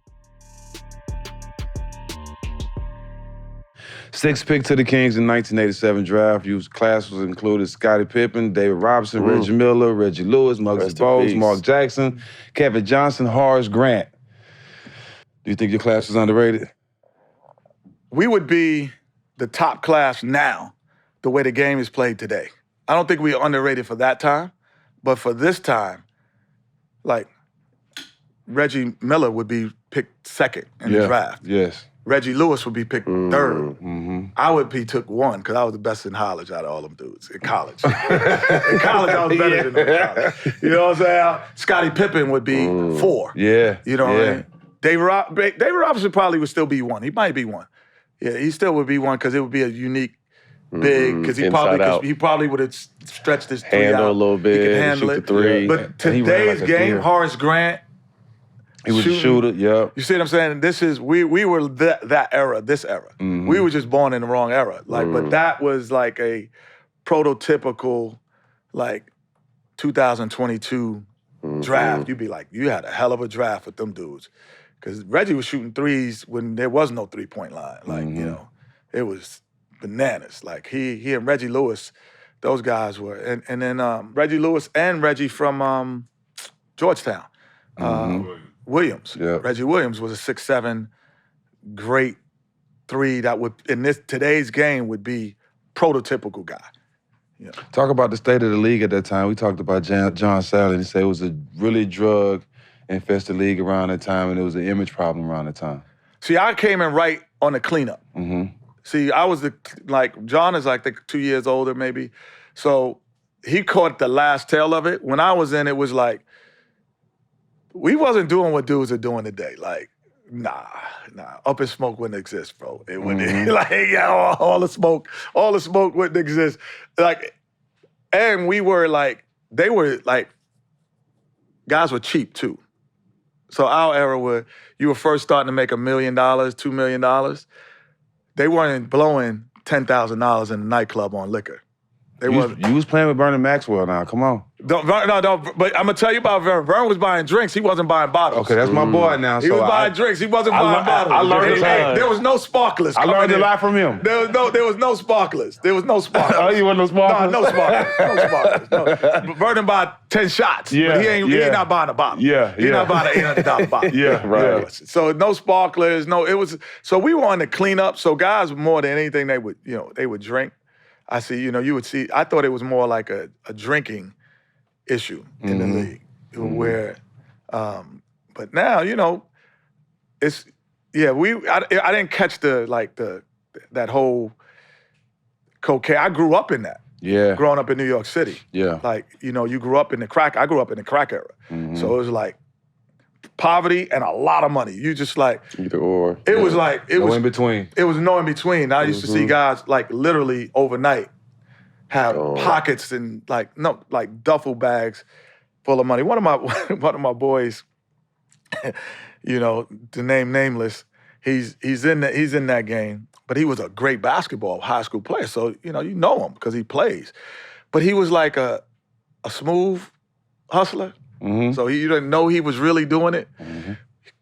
Speaker 10: 6th pick to the Kings in 1987 draft. Used class was included Scottie Pippen, David Robinson, Reggie Miller, Reggie Lewis, Muggsy Bogues, Mark Jackson, Kevin Johnson, Horace Grant. Do you think your class is underrated?
Speaker 9: We would be the top class now, the way the game is played today. I don't think we're underrated for that time, but for this time, like, Reggie Miller would be picked second in the draft.
Speaker 10: Yes.
Speaker 9: Reggie Lewis would be picked third. I would be took one because I was the best in college out of all them dudes. In college. In college, I was better than them in college. You know what I'm saying? Scottie Pippen would be 4.
Speaker 10: Yeah.
Speaker 9: You know what I mean? David Robinson probably would still be 1. He might be 1. Yeah, he still would be 1 because it would be a unique big, because he probably would have stretched his 3
Speaker 12: handle
Speaker 9: out.
Speaker 12: a little bit,
Speaker 9: He could handle
Speaker 12: shoot
Speaker 9: it.
Speaker 12: the 3.
Speaker 9: But today's game, Horace Grant,
Speaker 10: He was a shooter, yeah.
Speaker 9: You see what I'm saying? This is, we were that era, this era.
Speaker 10: Mm-hmm.
Speaker 9: We were just born in the wrong era. Like, but that was like a prototypical, like, 2022 draft. You'd be like, you had a hell of a draft with them dudes. Because Reggie was shooting threes when there was no three-point line. Like, you know, it was bananas. Like, he and Reggie Lewis, those guys were. And then Reggie Lewis and Reggie from Georgetown. Williams.
Speaker 10: Yeah.
Speaker 9: Reggie Williams was a 6'7", great three that would, in today's game, would be prototypical guy. Yeah.
Speaker 10: Talk about the state of the league at that time. We talked about John Sally, and he said it was a really drug-infested league around that time, and it was an image problem around that time.
Speaker 9: See, I came in right on the cleanup. See, I was John is like 2 years older maybe, so he caught the last tail of it. When I was in, it was like, we wasn't doing what dudes are doing today. Like, nah. Up in Smoke wouldn't exist, bro. It wouldn't. Like, yeah, all the smoke wouldn't exist. Like, and we were like, they were like, guys were cheap too. So our era where you were first starting to make $1 million, $2 million, they weren't blowing $10,000 in a nightclub on liquor. You
Speaker 10: was playing with Vernon Maxwell now. Come on.
Speaker 9: No, but I'm going to tell you about Vern. Vern was buying drinks. He wasn't buying bottles.
Speaker 10: Okay, that's my boy now.
Speaker 9: He was buying drinks. He wasn't buying bottles.
Speaker 10: I learned
Speaker 9: there was no sparklers.
Speaker 10: I learned a lot from him.
Speaker 9: There was no sparklers.
Speaker 10: Oh, you want no sparklers?
Speaker 9: No sparklers. No. Vernon bought 10 shots.
Speaker 10: Yeah,
Speaker 9: but he ain't not buying a bottle.
Speaker 10: Yeah,
Speaker 9: He's not buying an $800 bottle.
Speaker 10: Yeah, right.
Speaker 9: Yeah. So no sparklers. No, it was. So we were on the cleanup. So guys, more than anything, they would drink. I see, you would see, I thought it was more like a drinking issue in the league where, but now, it's, I didn't catch that whole cocaine. I grew up in that.
Speaker 10: Yeah.
Speaker 9: Growing up in New York City.
Speaker 10: Yeah.
Speaker 9: Like, you grew up in the crack, I grew up in the crack era. So it was like poverty and a lot of money. You just like
Speaker 12: either or.
Speaker 9: It was like it
Speaker 10: no
Speaker 9: was
Speaker 10: in between.
Speaker 9: It was no in between. I used to see guys like literally overnight have pockets and like duffel bags full of money. One of my boys, to name nameless, he's in that game, but he was a great basketball high school player. So you know him because he plays, but he was like a smooth hustler. So you didn't know he was really doing it.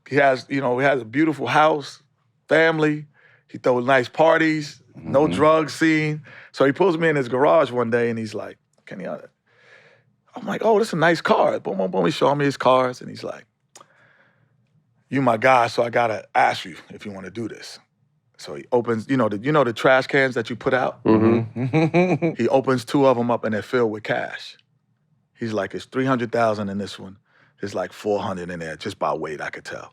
Speaker 9: He has a beautiful house, family. He throws nice parties, no drug scene. So he pulls me in his garage one day and he's like, Kenny, I'm like, oh, this is a nice car. Boom, boom, boom. He's showing me his cars and he's like, you my guy, so I gotta ask you if you want to do this. So he opens, the trash cans that you put out? He opens 2 of them up and they're filled with cash. He's like, it's $300,000 in this one. There's like $400 in there, just by weight, I could tell.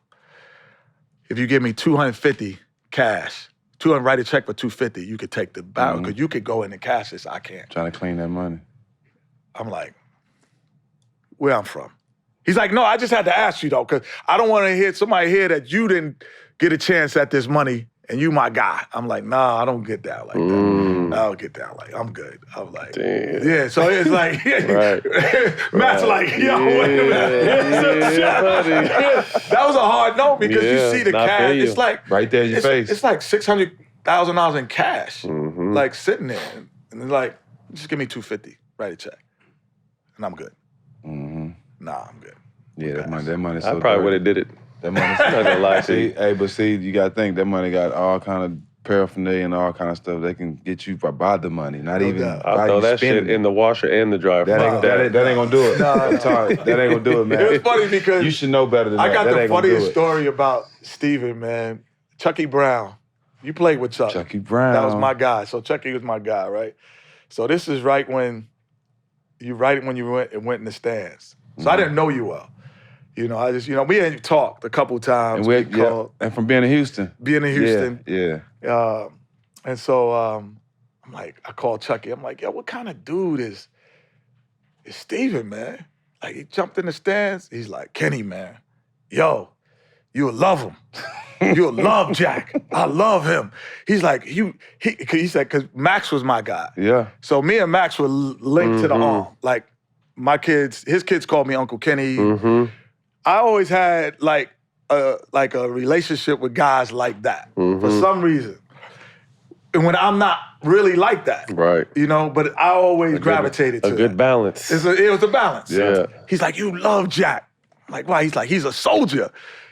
Speaker 9: If you give me $250 cash, write a check for $250, you could take the barrel, because you could go in and cash this, I can't.
Speaker 10: Trying to clean that money.
Speaker 9: I'm like, where I'm from. He's like, no, I just had to ask you though, because I don't want to hear somebody hear that you didn't get a chance at this money and you my guy. I'm like, nah, I don't get down like that. I don't get down like, I'm good. I'm like,
Speaker 12: damn.
Speaker 9: Yeah, so it's like, Matt's like, yo, wait a minute. That was a hard no because you see the cash. It's like,
Speaker 10: right there in your face.
Speaker 9: It's like $600,000 in cash, like sitting there. And it's like, just give me $250, write a check. And I'm good. Nah, I'm good.
Speaker 10: Yeah, that money.
Speaker 12: I probably would have did it.
Speaker 10: That money.
Speaker 12: Not gonna lie to you.
Speaker 10: But you got to think that money got all kind of paraphernalia and all kind of stuff. They can get you by the money, not even.
Speaker 12: I'll throw that shit in the washer and the dryer.
Speaker 10: That ain't gonna do it. I'm sorry, that ain't gonna do it, man.
Speaker 9: It was funny because
Speaker 10: you should know better than that.
Speaker 9: I got
Speaker 10: that
Speaker 9: the funniest story about Steven, man. Chucky Brown. You played with Chuck.
Speaker 10: Chucky Brown.
Speaker 9: That was my guy. So Chucky was my guy, right? So this is right when you went in the stands. So I didn't know you well. I just, we had talked a couple times.
Speaker 10: And from being in Houston.
Speaker 9: Yeah. And so I'm like, I called Chucky. I'm like, yo, what kind of dude is Steven, man? Like, he jumped in the stands. He's like, Kenny, man, yo, you'll love him. You'll love Jack. I love him. He's like, he said, because Max was my guy.
Speaker 10: Yeah.
Speaker 9: So me and Max were linked to the arm. Like, his kids called me Uncle Kenny. I always had, like, like a relationship with guys like that
Speaker 12: Mm-hmm.
Speaker 9: for some reason. And when I'm not really like that,
Speaker 12: Right.
Speaker 9: you know, but I always gravitated to
Speaker 12: a good
Speaker 9: that.
Speaker 12: balance.
Speaker 9: It was a balance.
Speaker 12: Yeah.
Speaker 9: He's like, you love Jack. I'm like, why? He's like, he's a soldier.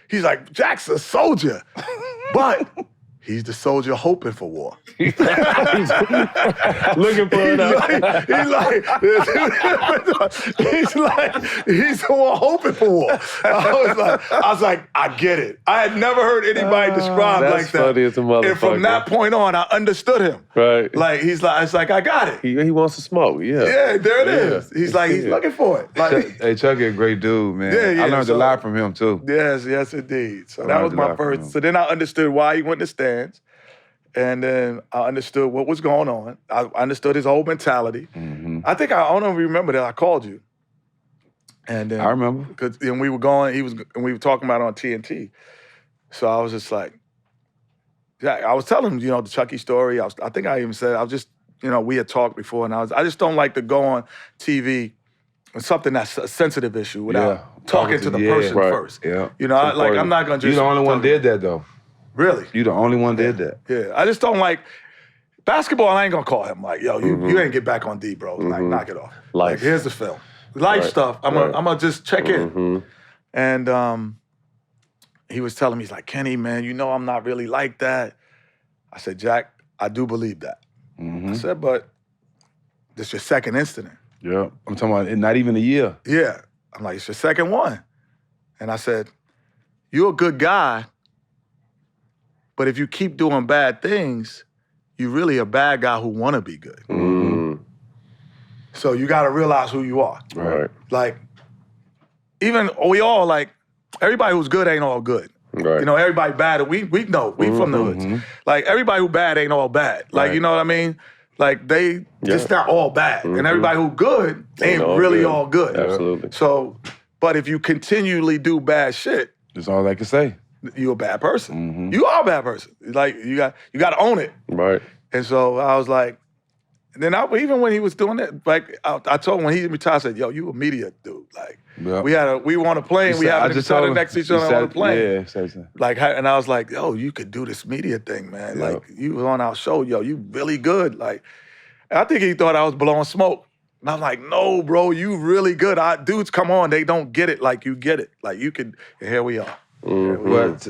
Speaker 9: He's like, Jack's a soldier. But he's the soldier hoping for war.
Speaker 12: Looking for it out.
Speaker 9: He's the one hoping for war. I was like, I get it. I had never heard anybody describe
Speaker 12: That's
Speaker 9: like that.
Speaker 12: funny as a motherfucker.
Speaker 9: And from that point on, I understood him.
Speaker 12: Right.
Speaker 9: Like, it's like, I got it.
Speaker 12: He wants to smoke, yeah.
Speaker 9: Yeah, there it is. He's like, he's looking for it. Like,
Speaker 10: Hey, Chuck is a great dude, man.
Speaker 9: Yeah,
Speaker 10: I learned
Speaker 9: so-
Speaker 10: a lot from him, too.
Speaker 9: yes, indeed. So
Speaker 10: I
Speaker 9: that was
Speaker 10: learned a
Speaker 9: my
Speaker 10: lot from him.
Speaker 9: first. So then I understood why he went to stands. And then I understood what was going on. I understood his whole mentality.
Speaker 10: Mm-hmm.
Speaker 9: I think I don't even remember that I called you. And then
Speaker 10: I remember.
Speaker 9: And we were going, and we were talking about it on TNT. So I was just like, yeah, I was telling him, the Chucky story. I think I even said, we had talked before, and I just don't like to go on TV with something that's a sensitive issue without talking to the person first.
Speaker 10: Yeah.
Speaker 9: I'm not gonna just.
Speaker 10: You're the only one did that, though.
Speaker 9: Really?
Speaker 10: You the only one did that.
Speaker 9: Yeah, I just don't like basketball. I ain't gonna call him like, yo, you ain't get back on D, bro. Like, knock it off.
Speaker 12: Life.
Speaker 9: Like, here's the film. Life stuff. I'm gonna just check in. And he was telling me, he's like, Kenny, man, I'm not really like that. I said, Jack, I do believe that. I said, but this your second incident.
Speaker 10: Yeah. I'm talking about not even a year.
Speaker 9: Yeah. I'm like, it's your second one. And I said, you're a good guy. But if you keep doing bad things, you're really a bad guy who want to be good.
Speaker 12: Mm.
Speaker 9: So you got to realize who you are.
Speaker 12: Right.
Speaker 9: Like, even we all like, everybody who's good ain't all good.
Speaker 12: Right.
Speaker 9: Everybody bad, we know, we from the hoods. Like, everybody who bad ain't all bad. Like, you know what I mean? Like, they just not all bad. And everybody who good ain't really all good.
Speaker 12: Absolutely.
Speaker 9: So, but if you continually do bad shit,
Speaker 10: That's all I can say.
Speaker 9: you're a bad person. You are a bad person. Like, you got to own it.
Speaker 12: Right.
Speaker 9: And so I was like, and then even when he was doing it, like I told him when he retired, I said, yo, you a media dude. Like, we were on a plane, we had each other next to each other on a plane.
Speaker 10: Yeah,
Speaker 9: Like, and I was like, yo, you could do this media thing, man.
Speaker 10: Yeah.
Speaker 9: Like, you was on our show, yo, you really good. Like, I think he thought I was blowing smoke. And I'm like, no, bro, you really good. Dudes come on, they don't get it like you get it. Like, you could, and here we are.
Speaker 10: But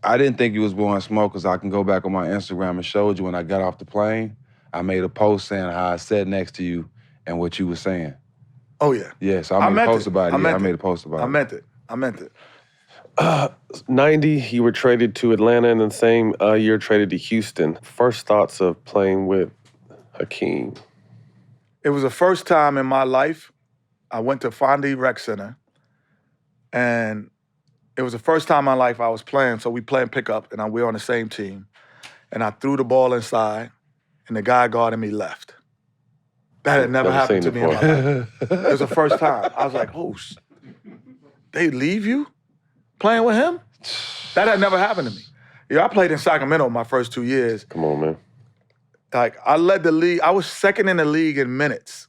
Speaker 10: I didn't think you was blowing smoke because I can go back on my Instagram and showed you when I got off the plane. I made a post saying how I sat next to you and what you were saying.
Speaker 9: Oh, yeah.
Speaker 10: Yeah, so I made a post about it. I made a post about it.
Speaker 9: I meant it.
Speaker 12: 90, you were traded to Atlanta, and the same year traded to Houston. First thoughts of playing with Hakeem?
Speaker 9: It was the first time in my life I went to Fondy Rec Center, and it was the first time in my life I was playing. So we playing pickup, and we were on the same team. And I threw the ball inside, and the guy guarding me left. That had never happened to me in my life. It was the first time. I was like, oh, they leave you playing with him? That had never happened to me. I played in Sacramento my first 2 years.
Speaker 12: Come on, man.
Speaker 9: Like, I led the league. I was second in the league in minutes.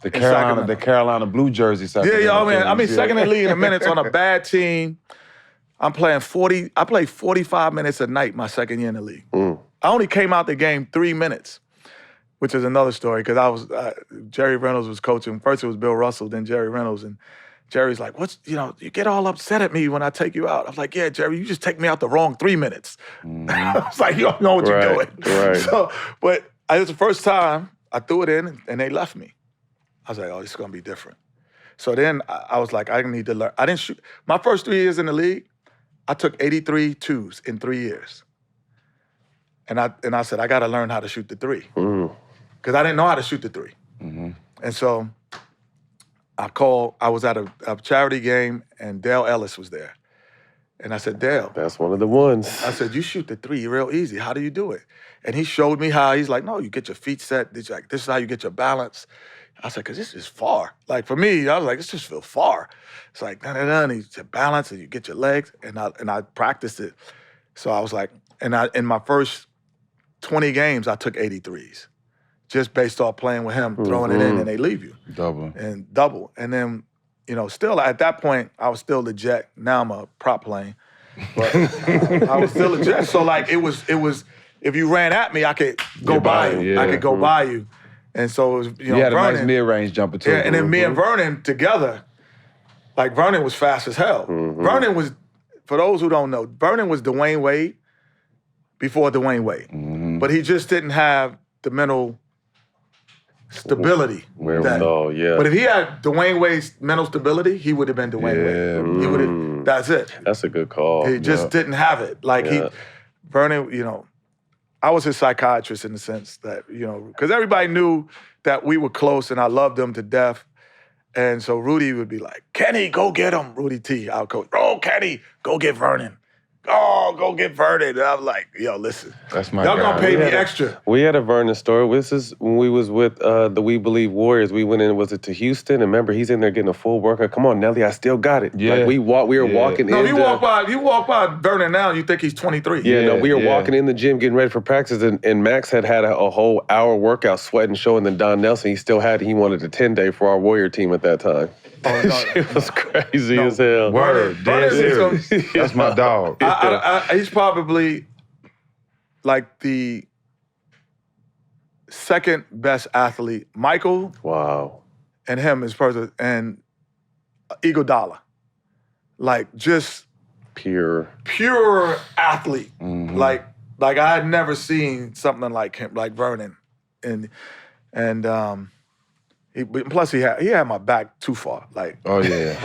Speaker 10: The Carolina blue jersey.
Speaker 9: I mean, second in the league in minutes on a bad team. I played 45 minutes a night my second year in the league. I only came out the game 3 minutes, which is another story, because Jerry Reynolds was coaching. First it was Bill Russell, then Jerry Reynolds, and Jerry's like, you get all upset at me when I take you out. I was like, yeah, Jerry, you just take me out the wrong 3 minutes. I was like, you don't know what you're doing.
Speaker 12: Right.
Speaker 9: So, but it was the first time I threw it in, and they left me. I was like, oh, this is going to be different. So then I was like, I need to learn. I didn't shoot. My first 3 years in the league, I took 83 twos in 3 years. And I said, I got to learn how to shoot the three. Because I didn't know how to shoot the three. And so I was at a charity game, and Dale Ellis was there. And I said, Dale.
Speaker 12: That's one of the ones.
Speaker 9: I said, you shoot the three real easy. How do you do it? And he showed me how. He's like, no, you get your feet set. This is how you get your balance. I said, because this is far. Like, for me, I was like, this just feels far. It's like, and you get balance, and you get your legs. And I practiced it. So I was like, in my first 20 games, I took 83s. Just based off playing with him, throwing it in, and they leave you.
Speaker 10: Double.
Speaker 9: And then still at that point, I was still the jet. Now I'm a prop plane. But I was still a jet. So like it was, if you ran at me, I could go by you.
Speaker 10: Yeah.
Speaker 9: I could go by you. And so it was,
Speaker 10: You had
Speaker 9: Vernon,
Speaker 10: a nice mid-range jumper too.
Speaker 9: Yeah, and then me and Vernon together, like Vernon was fast as hell. Vernon was, for those who don't know, Vernon was Dwayne Wade before Dwayne Wade. But he just didn't have the mental stability. But if he had Dwayne Wade's mental stability, he would have been Dwayne Wade. He would have. That's it.
Speaker 5: That's a good call.
Speaker 9: He just didn't have it. Like Vernon, I was his psychiatrist in the sense that, because everybody knew that we were close and I loved him to death. And so Rudy would be like, Kenny, go get him. Rudy T, our coach. Oh, Kenny, go get Vernon. Oh, go get Vernon. And I'm like, yo, listen.
Speaker 10: That's my
Speaker 9: Y'all
Speaker 10: guy.
Speaker 9: gonna pay me extra.
Speaker 12: We had a Vernon story. This is when we was with the We Believe Warriors. We went in, was it to Houston? And remember, he's in there getting a full workout. Come on, Nelly, I still got it.
Speaker 10: Yeah.
Speaker 12: Like we were walking
Speaker 9: No,
Speaker 12: in.
Speaker 9: you walk by Vernon now, you think he's 23.
Speaker 12: We were walking in the gym getting ready for practice, and Max had a whole hour workout sweating, showing than Don Nelson. He wanted a 10-day for our Warrior team at that time.
Speaker 9: Oh, no.
Speaker 12: It was crazy as hell.
Speaker 10: Word, dead serious. That's my dog.
Speaker 9: He's probably like the second best athlete. Michael.
Speaker 12: Wow.
Speaker 9: And him is person, and Iguodala. Like just pure athlete. Like I had never seen something like him, like Vernon. Plus he had my back too far. Like
Speaker 10: oh yeah.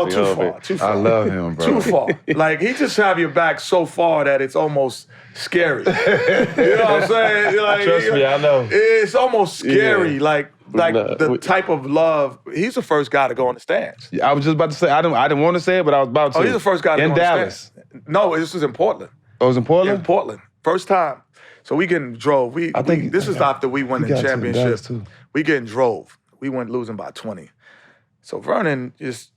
Speaker 9: Too far.
Speaker 10: I love him, bro.
Speaker 9: Too far. Like he just have your back so far that it's almost scary. You know what I'm saying? Like,
Speaker 10: Trust me, I know.
Speaker 9: It's almost scary. Like the type of love. He's the first guy to go on the stands.
Speaker 10: I was just about to say I didn't want to say it, but I was about to.
Speaker 9: Oh, he's the first guy to go on
Speaker 10: Dallas.
Speaker 9: the stands. No, this was in Portland.
Speaker 10: Oh, it was in Portland?
Speaker 9: In Portland. First time. So we getting drove. This is after we won the championship. We getting drove. We went losing by 20. So Vernon he's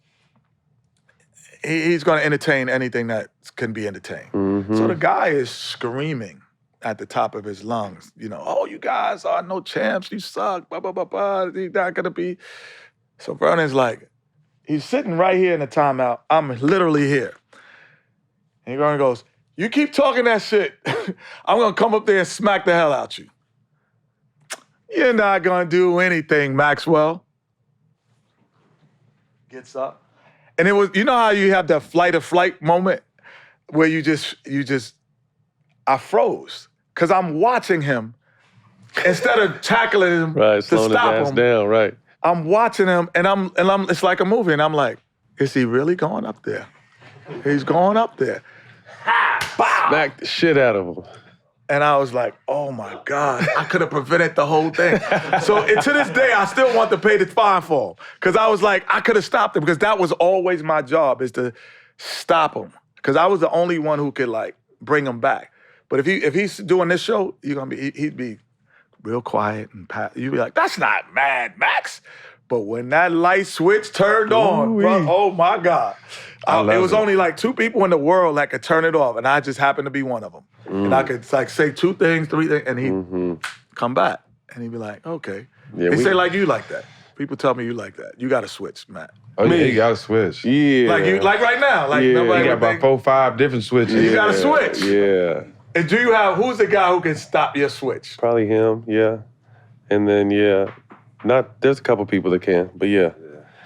Speaker 9: going to entertain anything that can be entertained. So the guy is screaming at the top of his lungs, oh, you guys are no champs, you suck, blah, blah, blah, blah, you're not going to be. So Vernon's like, he's sitting right here in the timeout. I'm literally here. And Vernon goes, you keep talking that shit, I'm going to come up there and smack the hell out you. You're not going to do anything, Maxwell. Gets up. And it was, how you have that flight or flight moment where I froze. Because I'm watching him instead of tackling him to stop him.
Speaker 12: Down, right.
Speaker 9: I'm watching him and I'm it's like a movie and I'm like, is he really going up there? He's going up there.
Speaker 12: Smack the shit out of him.
Speaker 9: And I was like, oh my God, I could have prevented the whole thing. So to this day, I still want to pay the fine for him. Because I was like, I could have stopped him because that was always my job, is to stop him. Because I was the only one who could bring him back. But if he's doing this show, he'd be real quiet and you'd be like, that's not Mad Max. But when that light switch turned on, bro, oh my God. It was only like 2 people in the world that could turn it off, and I just happened to be one of them. And I could say 2 things, 3 things, and he'd come back. And he'd be like, okay.
Speaker 12: Yeah,
Speaker 9: they say like you like that. People tell me you like that. You got to switch, Matt.
Speaker 10: Oh yeah, you got to switch.
Speaker 12: Yeah.
Speaker 9: Like right now. Like
Speaker 10: you
Speaker 9: nobody
Speaker 10: got about 4 or 5 different switches.
Speaker 9: You got to switch.
Speaker 12: Yeah.
Speaker 9: And who's the guy who can stop your switch?
Speaker 12: Probably him, yeah. And then, there's a couple people that can, but yeah.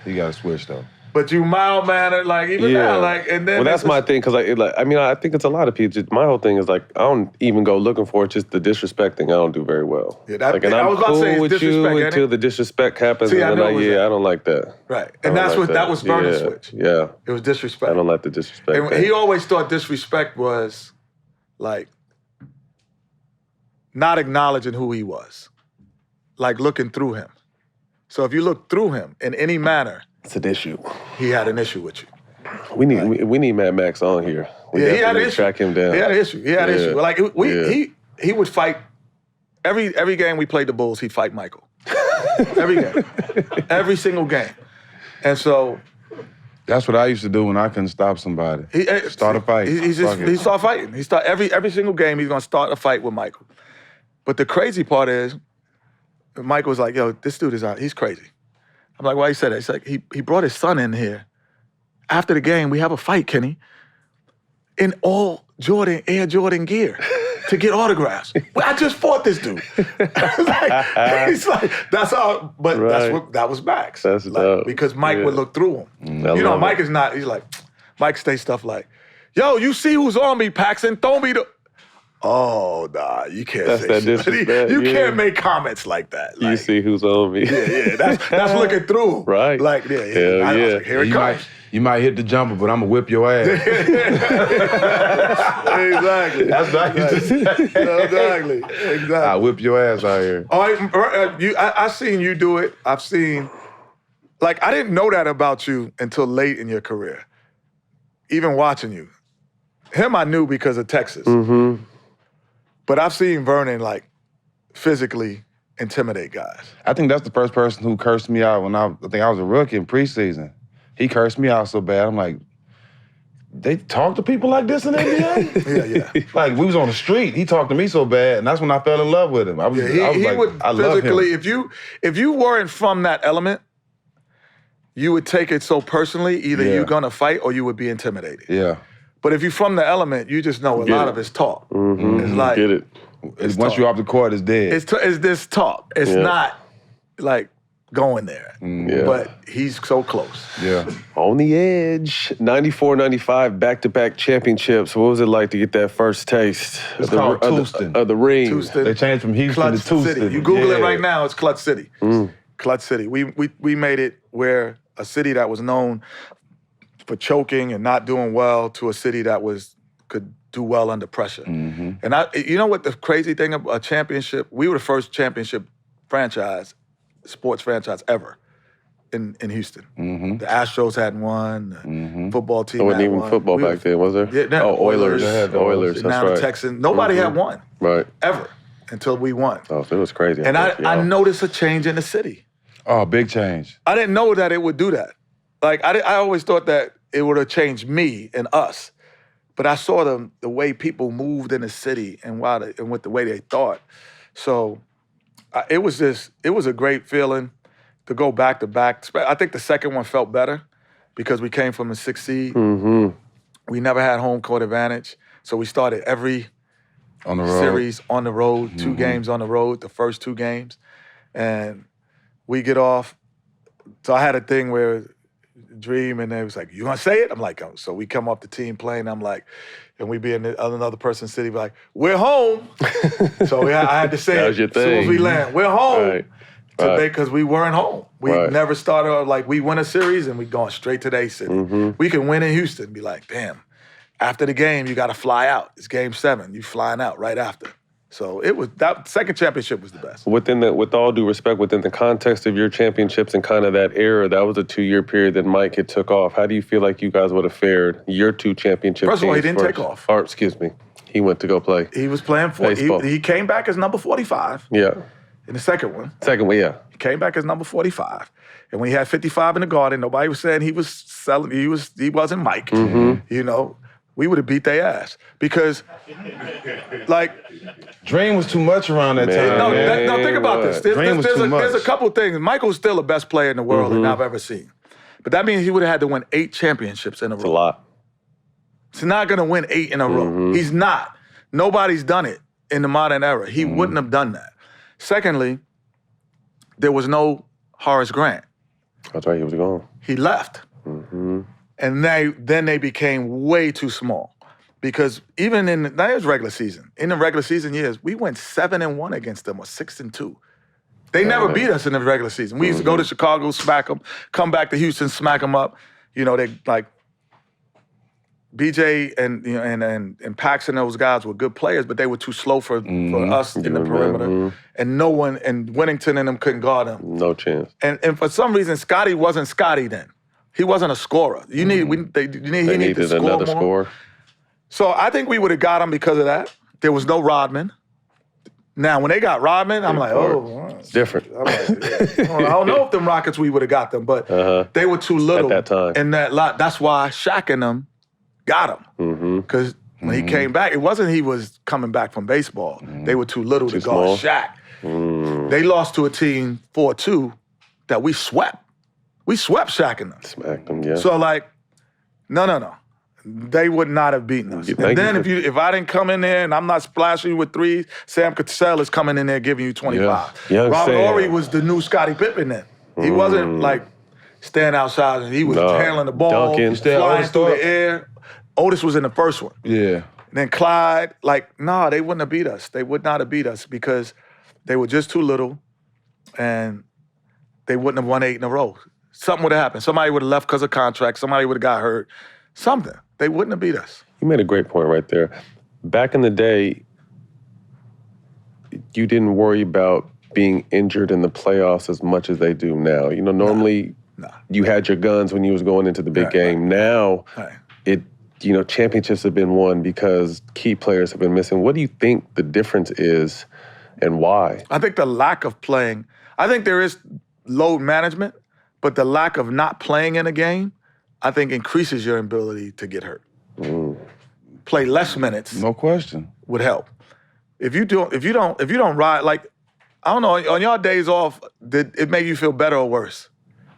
Speaker 10: You got to switch though.
Speaker 9: But you mild-mannered, now, and then...
Speaker 12: Well, that's my thing, because I think it's a lot of people. My whole thing is I don't even go looking for it, just the disrespecting I don't do very well.
Speaker 9: Yeah,
Speaker 12: and I'm cool with you until the disrespect happens, and then I don't like that.
Speaker 9: Right, and that was Vernon's switch.
Speaker 12: Yeah.
Speaker 9: It was disrespect.
Speaker 12: I don't like the disrespect.
Speaker 9: And he always thought disrespect was, not acknowledging who he was. Looking through him. So if you look through him in any manner...
Speaker 12: It's an issue.
Speaker 9: He had an issue with you.
Speaker 12: We need Mad Max on here.
Speaker 9: He had an issue.
Speaker 12: Track him down.
Speaker 9: He had an issue. He would fight every game we played the Bulls. He'd fight Michael. Every game, every single game, and so
Speaker 10: that's what I used to do when I couldn't stop somebody. Start a fight.
Speaker 9: He started fighting. He start every single game. He's gonna start a fight with Michael. But the crazy part is, Michael's like, yo, this dude is out. He's crazy. I'm like, why he said that? He's like, he brought his son in here. After the game, we have a fight, Kenny, in all Air Jordan gear to get autographs. Well, I just fought this dude. He's like, that's how, but that was Max.
Speaker 12: That's dope.
Speaker 9: Because Mike would look through him. Mike is not, he's like, Mike say stuff like, yo, you see who's on me, Paxson, throw me the... Oh, nah, you can't say shit. You can't make comments like that.
Speaker 12: Like, you see who's on me.
Speaker 9: Yeah, that's looking through.
Speaker 12: Right.
Speaker 9: Like,
Speaker 12: Hell
Speaker 9: like, here it comes.
Speaker 10: You might hit the jumper, but I'm going to whip your ass.
Speaker 9: Exactly.
Speaker 10: That's what I used to say.
Speaker 9: Exactly.
Speaker 10: I'll whip your ass out here.
Speaker 9: I seen you do it. I've seen, like, I didn't know that about you until late in your career. Even watching you. Him I knew because of Texas.
Speaker 12: Mm-hmm.
Speaker 9: But I've seen Vernon, like, physically intimidate guys.
Speaker 10: I think that's the first person who cursed me out when I think I was a rookie in preseason. He cursed me out so bad. I'm like, they talk to people like this in the NBA?
Speaker 9: Yeah.
Speaker 10: Like, we was on the street. He talked to me so bad, and that's when I fell in love with him. I was like, I love him.
Speaker 9: If you weren't from that element, you would take it so personally. Either you're going to fight or you would be intimidated.
Speaker 10: Yeah.
Speaker 9: But if you're from the element, you just know a lot of it's talk.
Speaker 12: Mm-hmm.
Speaker 9: It's like...
Speaker 12: Get it.
Speaker 10: Once you're off the court, it's dead.
Speaker 9: It's this talk. It's not, like, going there.
Speaker 12: Yeah.
Speaker 9: But he's so close.
Speaker 10: Yeah.
Speaker 12: On the edge. 94-95 back-to-back championships. What was it like to get that first taste
Speaker 10: It's called Houston.
Speaker 12: Of the ring?
Speaker 9: Houston.
Speaker 10: They changed from Houston
Speaker 9: Clutch
Speaker 10: to Houston.
Speaker 9: City. You Google it right now, it's Clutch City. Clutch City. We made it where a city that was known for choking and not doing well to a city that could do well under pressure.
Speaker 10: Mm-hmm.
Speaker 9: And you know what the crazy thing about a championship, we were the first championship sports franchise ever in Houston.
Speaker 10: Mm-hmm.
Speaker 9: The Astros hadn't won, the football team
Speaker 12: It wasn't
Speaker 9: hadn't
Speaker 12: even
Speaker 9: won.
Speaker 12: football back then, was there?
Speaker 9: Yeah,
Speaker 12: Oilers. Oilers, that's
Speaker 9: now
Speaker 12: right.
Speaker 9: the Texans. Nobody had won.
Speaker 12: Right.
Speaker 9: Ever. Until we won.
Speaker 12: Oh, so it was crazy.
Speaker 9: And I noticed a change in the city.
Speaker 10: Oh, big change.
Speaker 9: I didn't know that it would do that. Like, I always thought that it would have changed me and us. But I saw the way people moved in the city and with the way they thought. So it was a great feeling to go back to back. I think the second one felt better because we came from a 6th seed.
Speaker 12: Mm-hmm.
Speaker 9: We never had home court advantage. So we started every series on the road, 2 games on the road, the first 2 games. And we get off. So I had a thing where Dream, and they was like, you gonna say it? I'm like, oh. So we come off the team plane, I'm like, and we be in another person's city, like, we're home. So I had to say it as soon as we land, we're home.
Speaker 12: Right.
Speaker 9: Today, because we weren't home. We never started, like, we win a series and we going straight to the city. We can win in Houston and be like, damn, after the game, you gotta fly out. It's game 7, you flying out right after. So that second championship was the best.
Speaker 12: With all due respect, within the context of your championships and kind of that era, that was a 2-year period that Mike had took off. How do you feel like you guys would have fared your 2 championship
Speaker 9: First of all, he
Speaker 12: teams
Speaker 9: didn't
Speaker 12: first?
Speaker 9: take off.
Speaker 12: Or, excuse me, he went to go play.
Speaker 9: He was playing for, he came back as number 45.
Speaker 12: Yeah.
Speaker 9: In the second one.
Speaker 12: Second one, yeah.
Speaker 9: He came back as number 45. And when he had 55 in the Garden, nobody was saying he wasn't Mike.
Speaker 12: Mm-hmm.
Speaker 9: You know, we would have beat their ass. Because, like...
Speaker 10: Dream was too much around that time.
Speaker 9: No, think about this. There's a couple things. Michael's still the best player in the world that I've ever seen. But that means he would have had to win 8 championships in a row.
Speaker 12: That's a lot.
Speaker 9: He's not going to win 8 in a row. He's not. Nobody's done it in the modern era. He wouldn't have done that. Secondly, there was no Horace Grant.
Speaker 12: That's right, he was gone.
Speaker 9: He left. And then they became way too small. Because even that was regular season. In the regular season years, we went 7-1 against them or 6-2. They never beat us in the regular season. We used to go to Chicago, smack them, come back to Houston, smack them up. You know, they like BJ and Paxson, those guys were good players, but they were too slow for us in the perimeter. And no one, and Winnington and them couldn't guard them.
Speaker 12: No chance.
Speaker 9: And for some reason, Scotty wasn't Scotty then. He wasn't a scorer. He needed to score
Speaker 12: another
Speaker 9: more.
Speaker 12: score.
Speaker 9: So I think we would have got him because of that. There was no Rodman. Now, when they got Rodman, I'm like,
Speaker 12: it's different.
Speaker 9: I'm like, I don't know if them Rockets we would have got them, but they were too little
Speaker 12: at that time.
Speaker 9: And that's why Shaq and them got him. Because when he came back, it wasn't he was coming back from baseball. They were too little to guard Shaq. They lost to a team 4-2 that we swept. We swept Shaq and them.
Speaker 12: Smacked them, yeah.
Speaker 9: So like, no. They would not have beaten us. And then if I didn't come in there and I'm not splashing you with threes, Sam Cassell is coming in there giving you 25.
Speaker 12: Yeah.
Speaker 9: Robert Horry was the new Scottie Pippen then. He wasn't like standing outside and he was handling the ball,
Speaker 12: dunking,
Speaker 9: flying through the air. Otis was in the first one.
Speaker 10: Yeah.
Speaker 9: And then Clyde, they wouldn't have beat us. They would not have beat us because they were just too little and they wouldn't have won 8 in a row. Something would have happened. Somebody would have left because of contract. Somebody would have got hurt. Something. They wouldn't have beat us.
Speaker 12: You made a great point right there. Back in the day, you didn't worry about being injured in the playoffs as much as they do now. You know, normally you had your guns when you was going into the big game. Now, championships have been won because key players have been missing. What do you think the difference is and why?
Speaker 9: I think the lack of playing. I think there is load management, but the lack of not playing in a game, I think increases your ability to get hurt. Play less minutes.
Speaker 10: No question.
Speaker 9: Would help. If you don't ride, like, I don't know, on your days off, did it make you feel better or worse?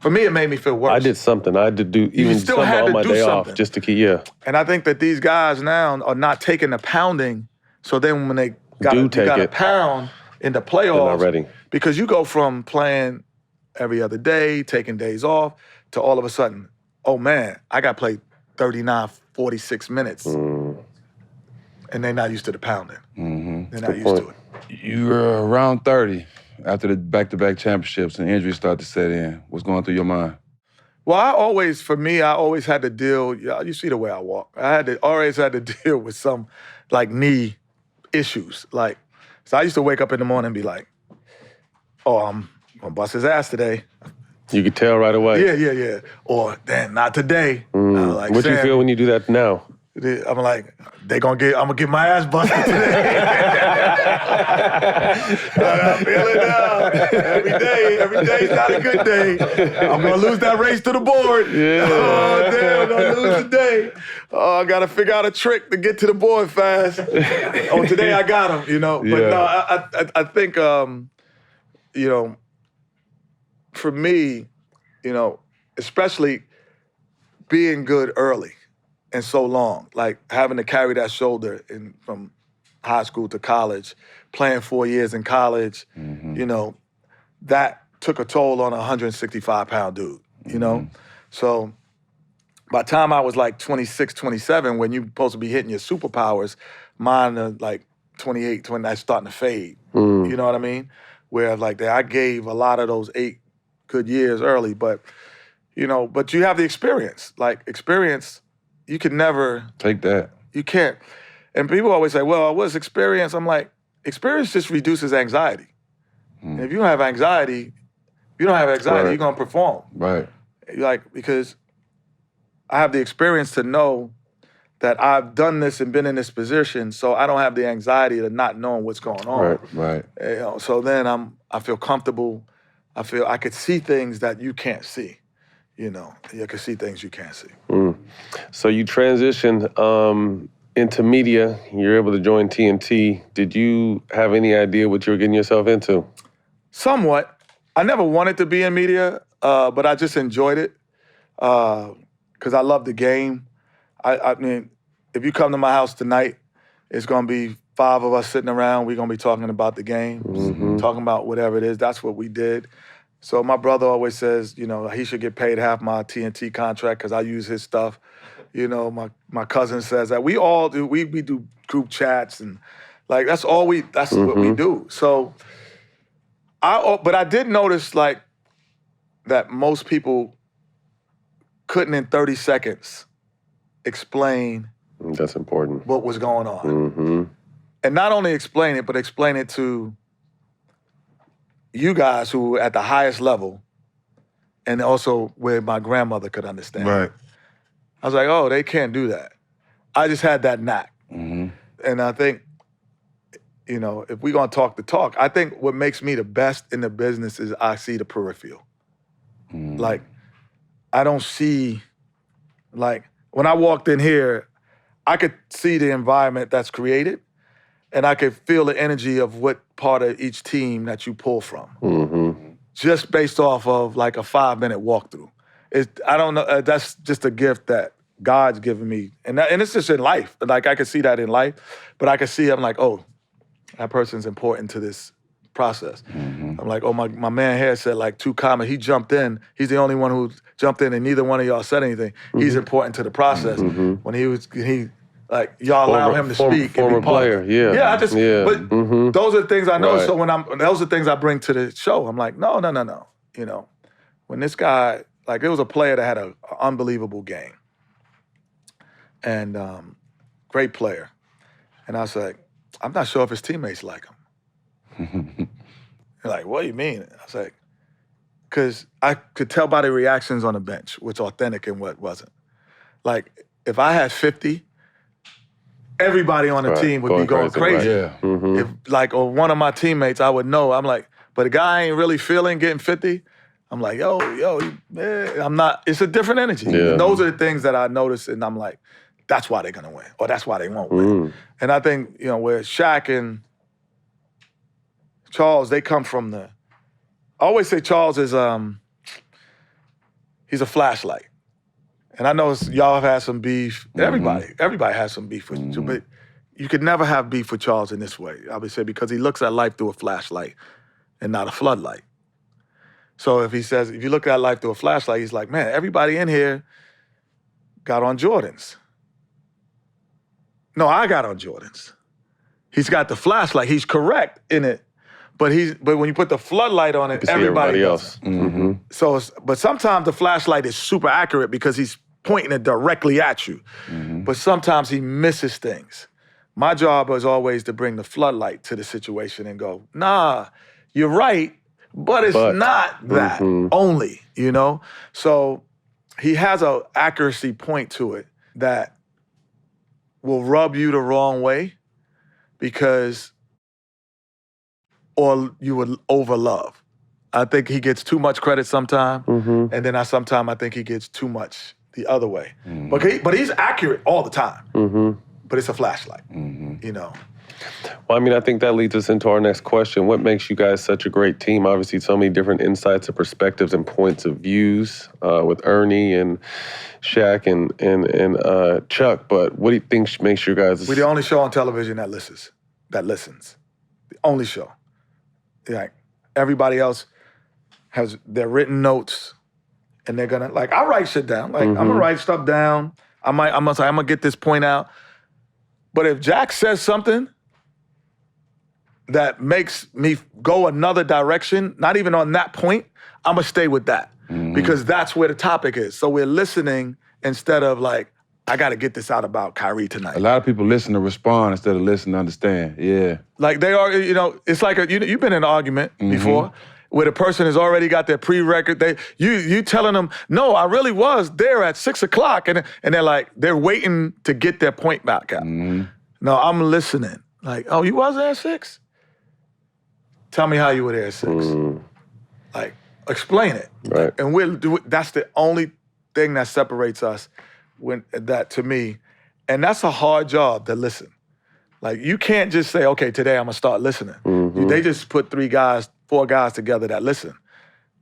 Speaker 9: For me, it made me feel worse.
Speaker 12: I did something. I had to do even some on my day off just to keep,
Speaker 9: And I think that these guys now are not taking the pounding, so then when they got to pound in the playoffs,
Speaker 12: they're not ready.
Speaker 9: Because you go from playing every other day, taking days off, to all of a sudden, oh man, I got to play 39, 46 minutes. And they're not used to the pounding. They're not used to it.
Speaker 10: You were around 30 after the back-to-back championships and injuries started to set in. What's going through your mind?
Speaker 9: Well, I always had to deal, you see the way I walk. I always had to deal with some knee issues. So I used to wake up in the morning and be like, oh, I'm gonna bust his ass today.
Speaker 12: You could tell right away.
Speaker 9: Yeah. Or, damn, not today.
Speaker 12: What do you feel when you do that now?
Speaker 9: I'm like, I'm gonna get my ass busted today. I'm feeling down. Every day's not a good day. I'm gonna lose that race to the board.
Speaker 12: Yeah.
Speaker 9: Oh, damn, I'm gonna lose today. Oh, I gotta figure out a trick to get to the board fast. Oh, today I got him, But no, I think, for me, especially being good early and so long, like having to carry that shoulder from high school to college, playing 4 years in college, that took a toll on a 165-pound dude, So by the time I was 26, 27, when you're supposed to be hitting your superpowers, mine are 28, 20, that's starting to fade. You know what I mean? Where I gave a lot of those 8 good years early, but you have the experience. Experience, you can never
Speaker 10: take that.
Speaker 9: You can't. And people always say, well, what's experience? I'm like, experience just reduces anxiety. And if you don't have anxiety, you're gonna perform.
Speaker 10: Right.
Speaker 9: Because I have the experience to know that I've done this and been in this position, so I don't have the anxiety of not knowing what's going on.
Speaker 10: Right.
Speaker 9: So then I feel comfortable. I feel I could see things that you can't see. You can see things you can't see.
Speaker 12: So you transitioned into media. You're able to join TNT. Did you have any idea what you were getting yourself into?
Speaker 9: Somewhat. I never wanted to be in media, but I just enjoyed it because I love the game. I mean, if you come to my house tonight, it's going to be 5 of us sitting around. We're going to be talking about the game, talking about whatever it is. That's what we did. So my brother always says, he should get paid half my TNT contract because I use his stuff. My cousin says that. We all do. We do group chats and that's what we do. So but I did notice that most people couldn't in 30 seconds explain.
Speaker 12: That's important.
Speaker 9: What was going on. And not only explain it, but explain it to you guys who were at the highest level and also where my grandmother could understand.
Speaker 10: Right.
Speaker 9: I was like, oh, they can't do that. I just had that knack. And I think, if we're going to talk the talk, I think what makes me the best in the business is I see the peripheral. I don't see, when I walked in here, I could see the environment that's created and I could feel the energy of what part of each team that you pull from. Just based off of a 5-minute walkthrough. I don't know. That's just a gift that God's given me, and it's just in life. Like I can see that in life, but I can see I'm like, oh, that person's important to this process. I'm like, oh, my man here said like 2 comments. He jumped in. He's the only one who jumped in, and neither one of y'all said anything. He's important to the process. When he like y'all allow him to speak.
Speaker 12: Former player, yeah.
Speaker 9: Yeah, I just. But those are the things I know. Right. So those are things I bring to the show. I'm like, no. You know, when this guy, like, it was a player that had an unbelievable game, and great player, and I was like, I'm not sure if his teammates like him. They're like, what do you mean? I was like, because I could tell by the reactions on the bench what's authentic and what wasn't. Like, if I had 50, everybody on the team would be going crazy.
Speaker 10: Yeah.
Speaker 9: If, like, or one of my teammates, I would know. I'm like, but a guy ain't really feeling getting 50. I'm like, yo, I'm not. It's a different energy.
Speaker 12: Yeah.
Speaker 9: And those are the things that I notice, and I'm like, that's why they're gonna win, or that's why they won't win. And I think, you know, where Shaq and Charles, they come from I always say Charles is he's a flashlight. And I know y'all have had some beef. Everybody has some beef with you, but you could never have beef with Charles in this way. I would say because he looks at life through a flashlight and not a floodlight. So if you look at life through a flashlight, he's like, man, everybody in here got on Jordans. No, I got on Jordans. He's got the flashlight. He's correct in it, but when you put the floodlight on it, everybody else. So, but sometimes the flashlight is super accurate because he's pointing it directly at you. But sometimes he misses things. My job is always to bring the floodlight to the situation and go, nah, you're right, but it's not that only, you know? So he has an accuracy point to it that will rub you the wrong way or you would overlove. I think he gets too much credit sometimes, and then sometimes I think he gets too much the other way. But he's accurate all the time, but it's a flashlight, you know?
Speaker 12: Well, I mean, I think that leads us into our next question. What makes you guys such a great team? Obviously, so many different insights and perspectives and points of views with Ernie and Shaq and Chuck. But what do you think makes you guys?
Speaker 9: We're the only show on television that listens. The only show. Like everybody else has their written notes, and they're gonna I write shit down. Like I'm gonna write stuff down. I'm gonna get this point out. But if Jack says something that makes me go another direction, not even on that point, I'm gonna stay with that because that's where the topic is. So we're listening instead of like, I gotta get this out about Kyrie tonight.
Speaker 10: A lot of people listen to respond instead of listen to understand. Yeah.
Speaker 9: Like they are, you know, it's like you've been in an argument before where the person has already got their prerequisite. You telling them, no, I really was there at 6 o'clock, and they're like, they're waiting to get their point back out. No, I'm listening. Like, oh, you was there at 6? Tell me how you were there at 6. Like, explain it.
Speaker 12: Right.
Speaker 9: And that's the only thing that separates us to me. And that's a hard job to listen. Like, you can't just say, okay, today I'm gonna start listening. They just put 4 guys together that listen.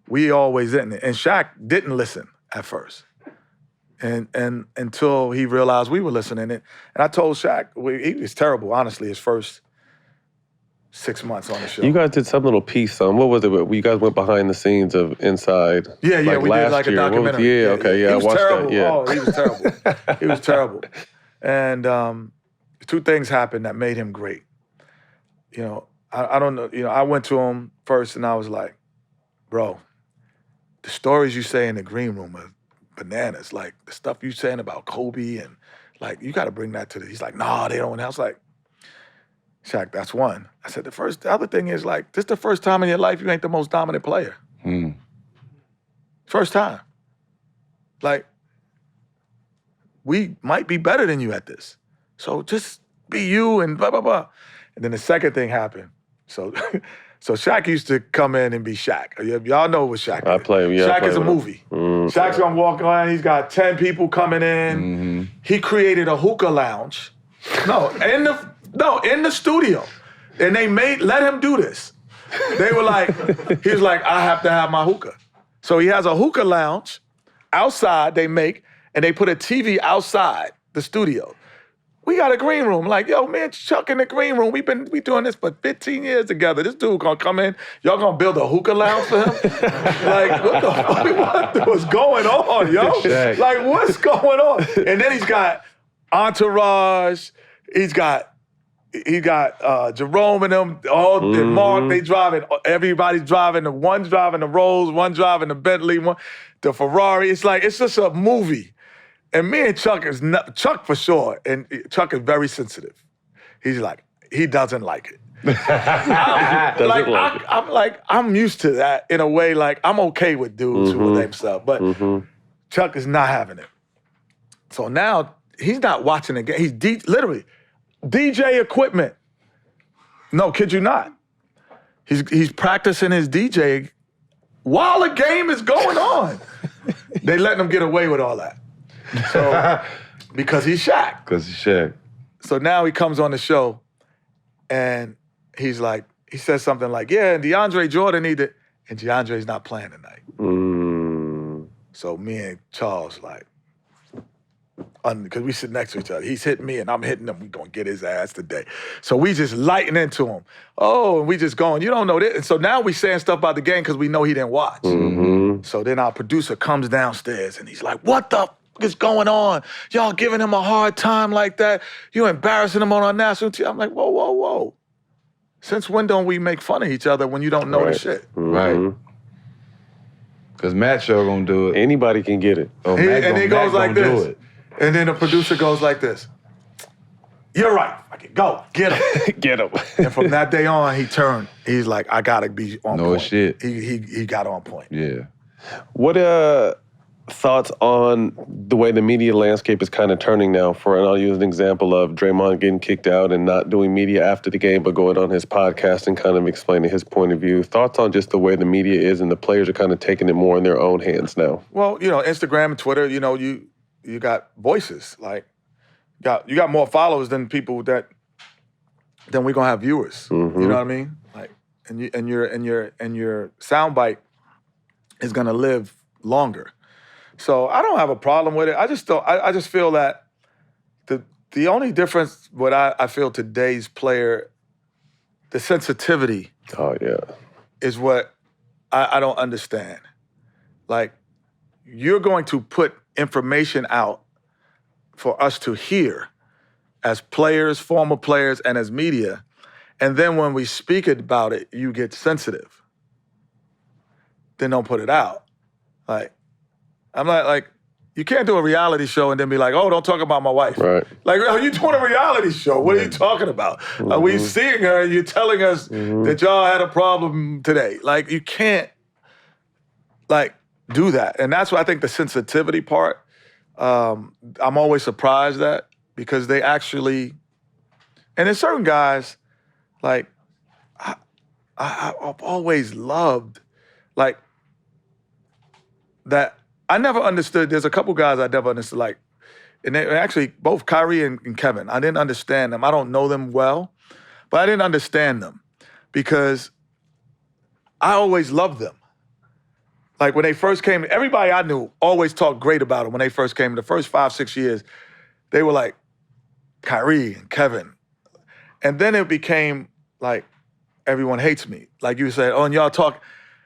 Speaker 9: We always didn't. And Shaq didn't listen at first. And until he realized we were listening. And I told Shaq, he was terrible, honestly, his first 6 months on the show.
Speaker 12: You guys did some little piece on, what was it? You guys went behind the scenes of Inside.
Speaker 9: Yeah, we did like a documentary.
Speaker 12: I watched
Speaker 9: terrible.
Speaker 12: that. Yeah.
Speaker 9: Oh, he was terrible. He was terrible. And 2 things happened that made him great. You know, I don't know, you know, I went to him first and I was like, bro, the stories you say in the green room are bananas. Like, the stuff you saying about Kobe and, like, you got to bring that to he's like, nah, they don't. And I was like, Shaq, that's one. I said, the other thing is, like, this is the first time in your life you ain't the most dominant player. First time. Like, we might be better than you at this. So just be you and blah, blah, blah. And then the second thing happened. So Shaq used to come in and be Shaq. Y'all know what Shaq is.
Speaker 12: I play him, yeah.
Speaker 9: Shaq is a movie. Shaq's gonna walk around, he's got 10 people coming in. He created a hookah lounge. In the studio. And they let him do this. They were like, he was like, I have to have my hookah. So he has a hookah lounge outside they make, and they put a TV outside the studio. We got a green room. Like, yo, man, Chuck in the green room. We doing this for 15 years together. This dude gonna come in. Y'all gonna build a hookah lounge for him? Like, what the fuck? What's going on, yo? Like, what's going on? And then he's got entourage. He's got Jerome and them. And Mark. They driving. Everybody's driving. One's driving the Rolls. One driving the Bentley. One the Ferrari. It's like it's just a movie. And me and Chuck Chuck for sure, and Chuck is very sensitive. He's like, he doesn't like it. I'm used to that in a way. Like, I'm okay with dudes who are themselves, but Chuck is not having it. So now he's not watching the game. He's literally DJ equipment. No, kid you not. He's practicing his DJ while the game is going on. They letting him get away with all that. So, because he's Shaq. So now he comes on the show, and he says something like, yeah, and DeAndre Jordan needed, and DeAndre's not playing tonight. So me and Charles, because we sit next to each other. He's hitting me, and I'm hitting him. We gonna get his ass today. So we just lighting into him. Oh, and we just going, you don't know this. And so now we saying stuff about the game because we know he didn't watch. So then our producer comes downstairs, and he's like, what the is going on? Y'all giving him a hard time like that? You embarrassing him on our national TV? I'm like, whoa. Since when don't we make fun of each other when you don't know the shit?
Speaker 10: Right. Because Matt sure gonna do it.
Speaker 12: Anybody can get it.
Speaker 9: And he goes like this. And then the producer goes like this. You're right. Go, get him.
Speaker 12: Get him.
Speaker 9: And from that day on, he turned. He's like, I gotta be on point.
Speaker 10: No shit.
Speaker 9: He got on point.
Speaker 10: Yeah.
Speaker 12: What thoughts on the way the media landscape is kind of turning now? And I'll use an example of Draymond getting kicked out and not doing media after the game, but going on his podcast and kind of explaining his point of view. Thoughts on just the way the media is and the players are kind of taking it more in their own hands now? Well,
Speaker 9: Instagram and Twitter, you got voices. Like, you got more followers than people than we're gonna have viewers. You know what I mean? Like, and your soundbite is gonna live longer. So I don't have a problem with it. I just feel that the only difference what I feel today's player, the sensitivity is what I don't understand. Like, you're going to put information out for us to hear as players, former players, and as media, and then when we speak about it, you get sensitive. Then don't put it out. I'm like, you can't do a reality show and then be like, oh, don't talk about my wife.
Speaker 12: Right.
Speaker 9: Like, are you doing a reality show? What are you talking about? Are we seeing her and you're telling us that y'all had a problem today? Like, you can't, do that. And that's why I think the sensitivity part, I'm always surprised at, because they actually, and there's certain guys, I've always loved, that I never understood. There's a couple guys I never understood, and they actually both Kyrie and Kevin. I didn't understand them. I don't know them well, but I didn't understand them because I always loved them. Like, when they first came, everybody I knew always talked great about them when they first came. The first 5-6 years, they were like Kyrie and Kevin. And then it became like, everyone hates me. Like, you said, oh, and y'all talk.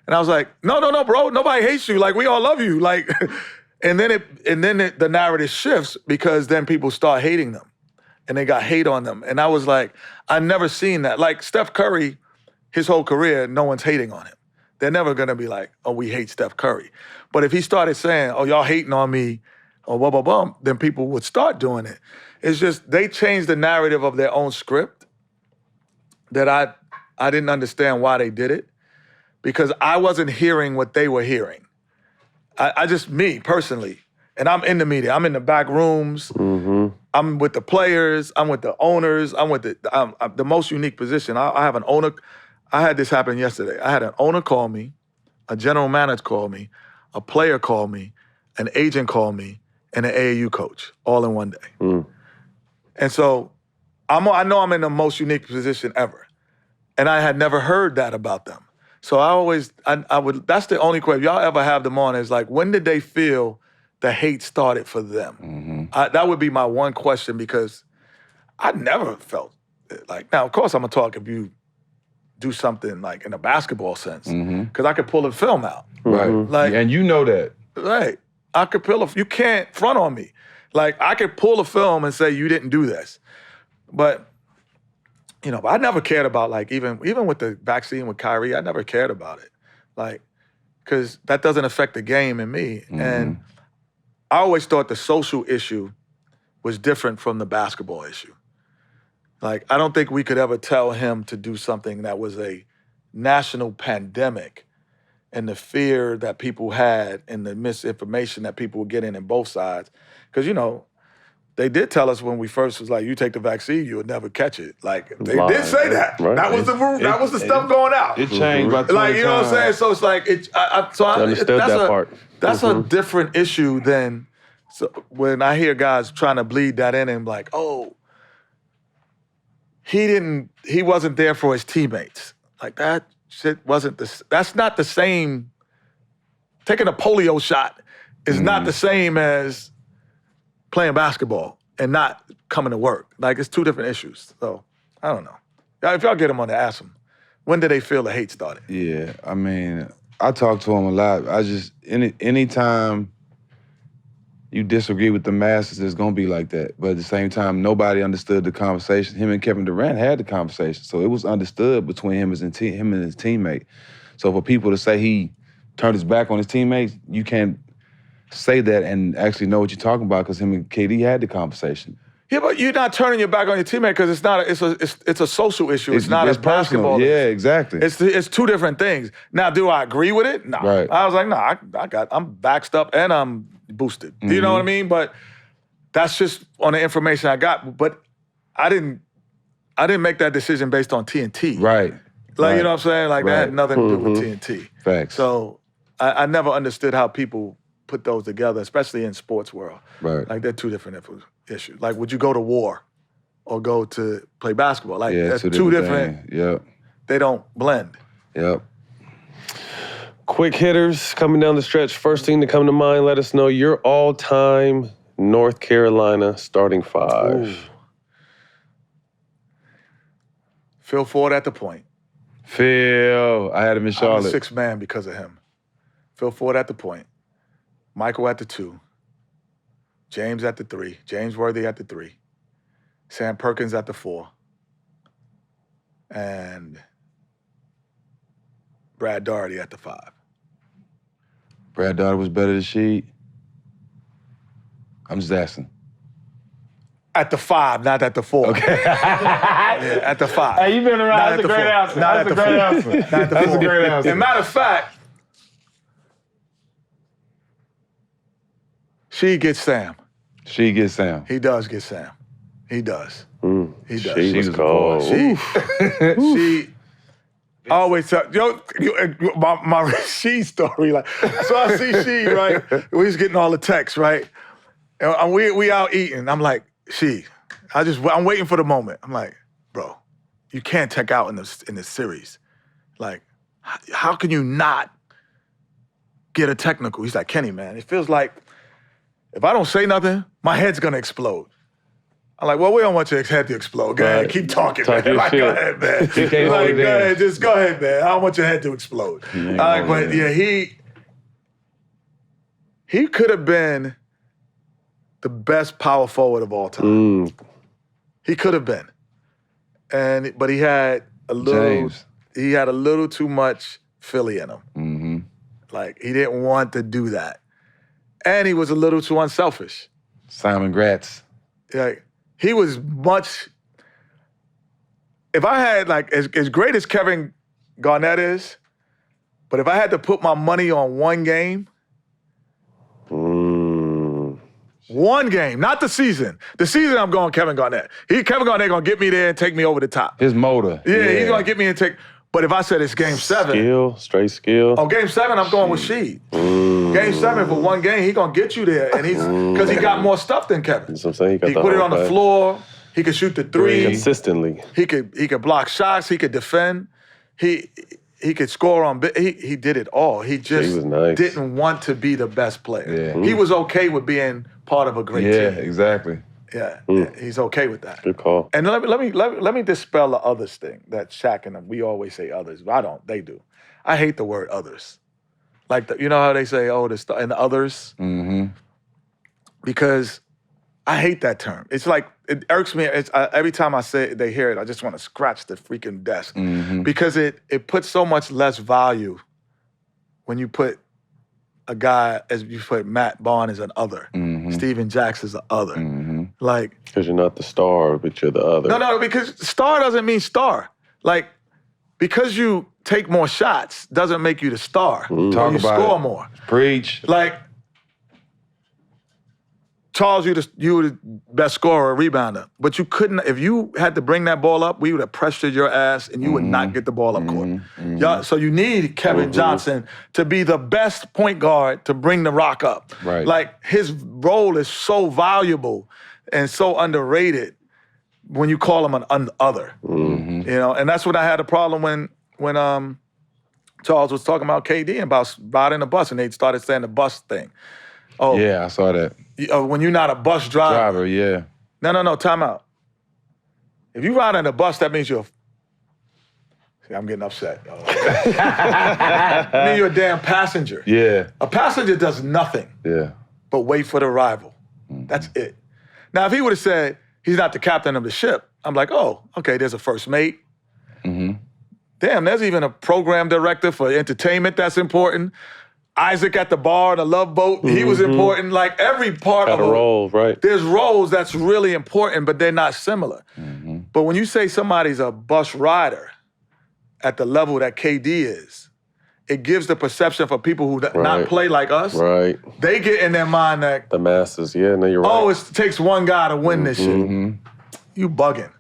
Speaker 9: And I was like, no, bro, nobody hates you. Like, we all love you. Like, and then the narrative shifts because then people start hating them, and they got hate on them. And I was like, I never seen that. Like, Steph Curry, his whole career, no one's hating on him. They're never gonna be like, oh, we hate Steph Curry. But if he started saying, oh, y'all hating on me, or blah, blah, blah, then people would start doing it. It's just, they changed the narrative of their own script that I didn't understand why they did it. Because I wasn't hearing what they were hearing. I just, me personally, and I'm in the media. I'm in the back rooms. I'm with the players. I'm with the owners. I'm with the most unique position. I have an owner. I had this happen yesterday. I had an owner call me, a general manager call me, a player call me, an agent call me, and an AAU coach all in one day. And so I know I'm in the most unique position ever. And I had never heard that about them. So I would, that's the only question. Y'all ever have them on is like, when did they feel the hate started for them? That would be my one question, because I never felt it. Like, now, of course, I'm going to talk if you do something like in a basketball sense, because I could pull the film out.
Speaker 10: Right.
Speaker 9: Like,
Speaker 10: and you know that.
Speaker 9: Right. I could pull you can't front on me. Like, I could pull a film and say, you didn't do this. But, but I never cared about, like, even with the vaccine with Kyrie, I never cared about it. Like, because that doesn't affect the game and me. And I always thought the social issue was different from the basketball issue. Like, I don't think we could ever tell him to do something that was a national pandemic, and the fear that people had and the misinformation that people were getting in both sides. Because, they did tell us when we first was like, you take the vaccine, you would never catch it. Like, they did say that. Right. That was the rule. That was the stuff going out.
Speaker 10: It changed by 20
Speaker 9: Like, you know what I'm saying? So it's like,
Speaker 12: I understood that part.
Speaker 9: That's a different issue than when I hear guys trying to bleed that in and like, oh, he wasn't there for his teammates. Like, that shit that's not the same. Taking a polio shot is not the same as playing basketball and not coming to work. Like, it's two different issues. So, I don't know. If y'all get him on to ask him, when did they feel the hate started?
Speaker 10: Yeah, I mean, I talk to him a lot. I just, anytime you disagree with the masses, it's gonna be like that. But at the same time, nobody understood the conversation. Him and Kevin Durant had the conversation, so it was understood between him and his teammate. So for people to say he turned his back on his teammates, you can't say that and actually know what you're talking about, because him and KD had the conversation.
Speaker 9: Yeah, but you're not turning your back on your teammate because it's a social issue. It's not a basketball.
Speaker 10: Yeah, exactly.
Speaker 9: It's two different things. Now, do I agree with it? No.
Speaker 10: Right.
Speaker 9: I was like, no, I'm vaxxed up and I'm boosted. Do you know what I mean? But that's just on the information I got. But I didn't make that decision based on TNT.
Speaker 10: Right.
Speaker 9: Like, you know what I'm saying? Like, that had nothing to do with TNT.
Speaker 10: Facts.
Speaker 9: So I never understood how people put those together, especially in sports world.
Speaker 10: Right.
Speaker 9: Like, they're two different issues. Like, would you go to war or go to play basketball? Like,
Speaker 10: yeah,
Speaker 9: that's two different.
Speaker 10: Yep.
Speaker 9: They don't blend.
Speaker 10: Yep.
Speaker 12: Quick hitters coming down the stretch. First thing to come to mind, let us know your all-time North Carolina starting five.
Speaker 9: Ooh. Phil Ford at the point.
Speaker 10: Phil, I had him in Charlotte.
Speaker 9: I'm the sixth man because of him. Phil Ford at the point. Michael at the 2. James at the 3. James Worthy at the 3. Sam Perkins at the 4. And Brad Daugherty at the 5.
Speaker 10: Brad Daugherty was better than Sheed? I'm just asking.
Speaker 9: At the 5, not at the 4.
Speaker 10: Okay.
Speaker 9: Yeah, at the 5.
Speaker 10: Hey, you've been around. That's a great answer.
Speaker 9: Not at the 4. Not at the 4.
Speaker 10: That's a great answer.
Speaker 9: As a matter of fact, She gets Sam.
Speaker 10: She gets Sam.
Speaker 9: He does get Sam. He does. He does.
Speaker 12: She was cold.
Speaker 9: She always tell, my She story. Like, so I see She, right? We was getting all the texts, right? And we out eating. I'm like, She. I'm waiting for the moment. I'm like, bro, you can't check out in this series. Like, how can you not get a technical? He's like, Kenny, man, it feels like if I don't say nothing, my head's gonna explode. I'm like, well, we don't want your head to explode. Go ahead, keep talking, man. Like, go ahead, man. Like, go ahead, just go ahead, man. I don't want your head to explode. But yeah, he could have been the best power forward of all time. He could have been. But he had a little too much Philly in him. Like, he didn't want to do that. And he was a little too unselfish.
Speaker 10: Simon Gratz.
Speaker 9: Like, he was much. If I had, like, as great as Kevin Garnett is, but if I had to put my money on one game, one game, not the season. The season, I'm going Kevin Garnett. Kevin Garnett gonna get me there and take me over the top.
Speaker 10: His motor.
Speaker 9: Yeah, he's gonna get me and take. But if I said it's game 7.
Speaker 12: Straight skill.
Speaker 9: Oh, game 7, I'm going with Sheed. Game 7 for one game, he gonna get you there. And because he got more stuff than Kevin.
Speaker 12: That's what I'm saying.
Speaker 9: He put it on the floor. He could shoot the 3.
Speaker 12: Consistently.
Speaker 9: He could block shots. He could defend. He He could score on. He did it all. He just didn't want to be the best player.
Speaker 10: Yeah.
Speaker 9: He was okay with being part of a great team.
Speaker 10: Yeah, exactly.
Speaker 9: Yeah, he's okay with that.
Speaker 1: Good call.
Speaker 9: And let me dispel the others thing that Shaq and them. We always say others, but I don't. They do. I hate the word others. Like you know how they say, oh, and the others, because I hate that term. It's like it irks me. Every time I say it, they hear it, I just want to scratch the freaking desk because it puts so much less value when you put a guy as you put Matt Bond as an other, Steven Jackson as an other, like
Speaker 1: because you're not the star, but you're the other.
Speaker 9: No, because star doesn't mean star. Like because you take more shots doesn't make you the star.
Speaker 10: Talk
Speaker 9: you
Speaker 10: about
Speaker 9: score
Speaker 10: it.
Speaker 9: more.
Speaker 10: Preach.
Speaker 9: Like Charles, you were the best scorer or rebounder, but you couldn't. If you had to bring that ball up, we would have pressured your ass, and you would not get the ball up court. So you need Kevin Johnson to be the best point guard to bring the rock up.
Speaker 10: Right.
Speaker 9: Like his role is so valuable and so underrated when you call him an other. You know, and that's what I had a problem when Charles was talking about KD and about riding the bus, and they started saying the bus thing. Oh
Speaker 10: yeah, I saw that.
Speaker 9: When you're not a bus driver.
Speaker 10: Yeah.
Speaker 9: No, time out. If you ride on a bus, that means you're See, I'm getting upset. I mean, you're a damn passenger.
Speaker 10: Yeah.
Speaker 9: A passenger does nothing but wait for the arrival. That's it. Now, if he would have said, he's not the captain of the ship, I'm like, oh, okay, there's a first mate. Damn, there's even a program director for entertainment that's important. Isaac at the bar, the Love Boat, he was important. Like every part of
Speaker 1: a role, right?
Speaker 9: There's roles that's really important, but they're not similar. But when you say somebody's a bus rider at the level that KD is, it gives the perception for people who not play like us.
Speaker 1: Right.
Speaker 9: They get in their mind that
Speaker 1: the masses, no, you're right.
Speaker 9: Oh, it takes one guy to win this shit. You bugging.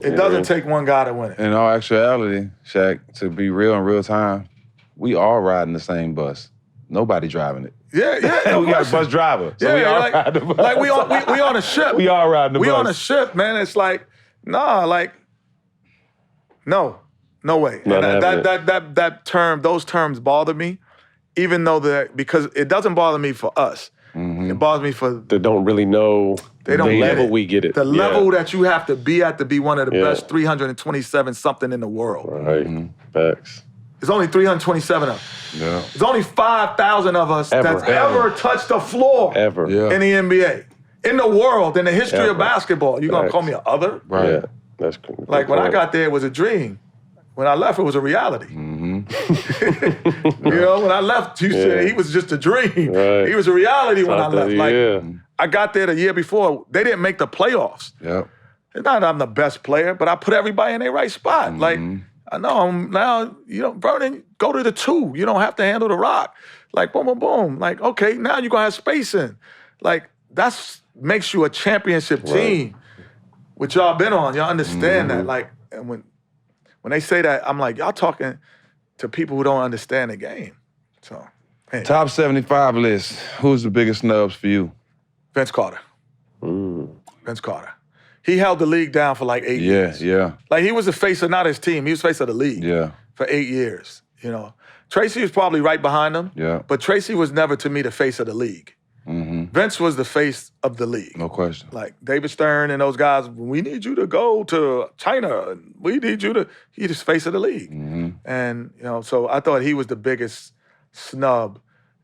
Speaker 9: It doesn't take one guy to win it.
Speaker 10: In all actuality, Shaq, to be real in real time, we all riding the same bus. Nobody driving it.
Speaker 9: Yeah.
Speaker 10: We got a bus driver. So we all ride the bus.
Speaker 9: Like we on a ship.
Speaker 10: We all riding the bus.
Speaker 9: We on a ship, man. It's like, no way. And that term, those terms bother me, even though because it doesn't bother me for us. It bothers me for
Speaker 1: they don't really know
Speaker 9: the
Speaker 1: level we get it.
Speaker 9: The level that you have to be at to be one of the best 327 something in the world.
Speaker 1: Right. Facts.
Speaker 9: There's only 327 of them.
Speaker 10: Yeah.
Speaker 9: There's only 5,000 of us that's ever touched the floor in the NBA. In the world, in the history of basketball. You gonna call me an other?
Speaker 10: Right.
Speaker 1: Yeah. That's cool.
Speaker 9: Like when I got there, it was a dream. When I left, it was a reality. You know, when I left Houston, he was just a dream.
Speaker 1: Right.
Speaker 9: He was a reality when I left. Like I got there the year before. They didn't make the playoffs.
Speaker 10: Yeah.
Speaker 9: It's not that I'm the best player, but I put everybody in their right spot. Like, I know now, Vernon, go to the 2. You don't have to handle the rock. Like, boom, boom, boom. Like, okay, now you're going to have spacing. Like, that's makes you a championship team, which y'all been on. Y'all understand that. Like, and when they say that, I'm like, y'all talking to people who don't understand the game. So, hey.
Speaker 10: Top 75 list. Who's the biggest snubs for you?
Speaker 9: Vince Carter. Vince Carter. He held the league down for like 8 years.
Speaker 10: Yeah.
Speaker 9: Like he was the face of not his team. He was face of the league. For 8 years. Tracy was probably right behind him.
Speaker 10: Yeah.
Speaker 9: But Tracy was never to me the face of the league. Vince was the face of the league.
Speaker 10: No question.
Speaker 9: Like David Stern and those guys. We need you to go to China. We need you to. He just face of the league. And so I thought he was the biggest snub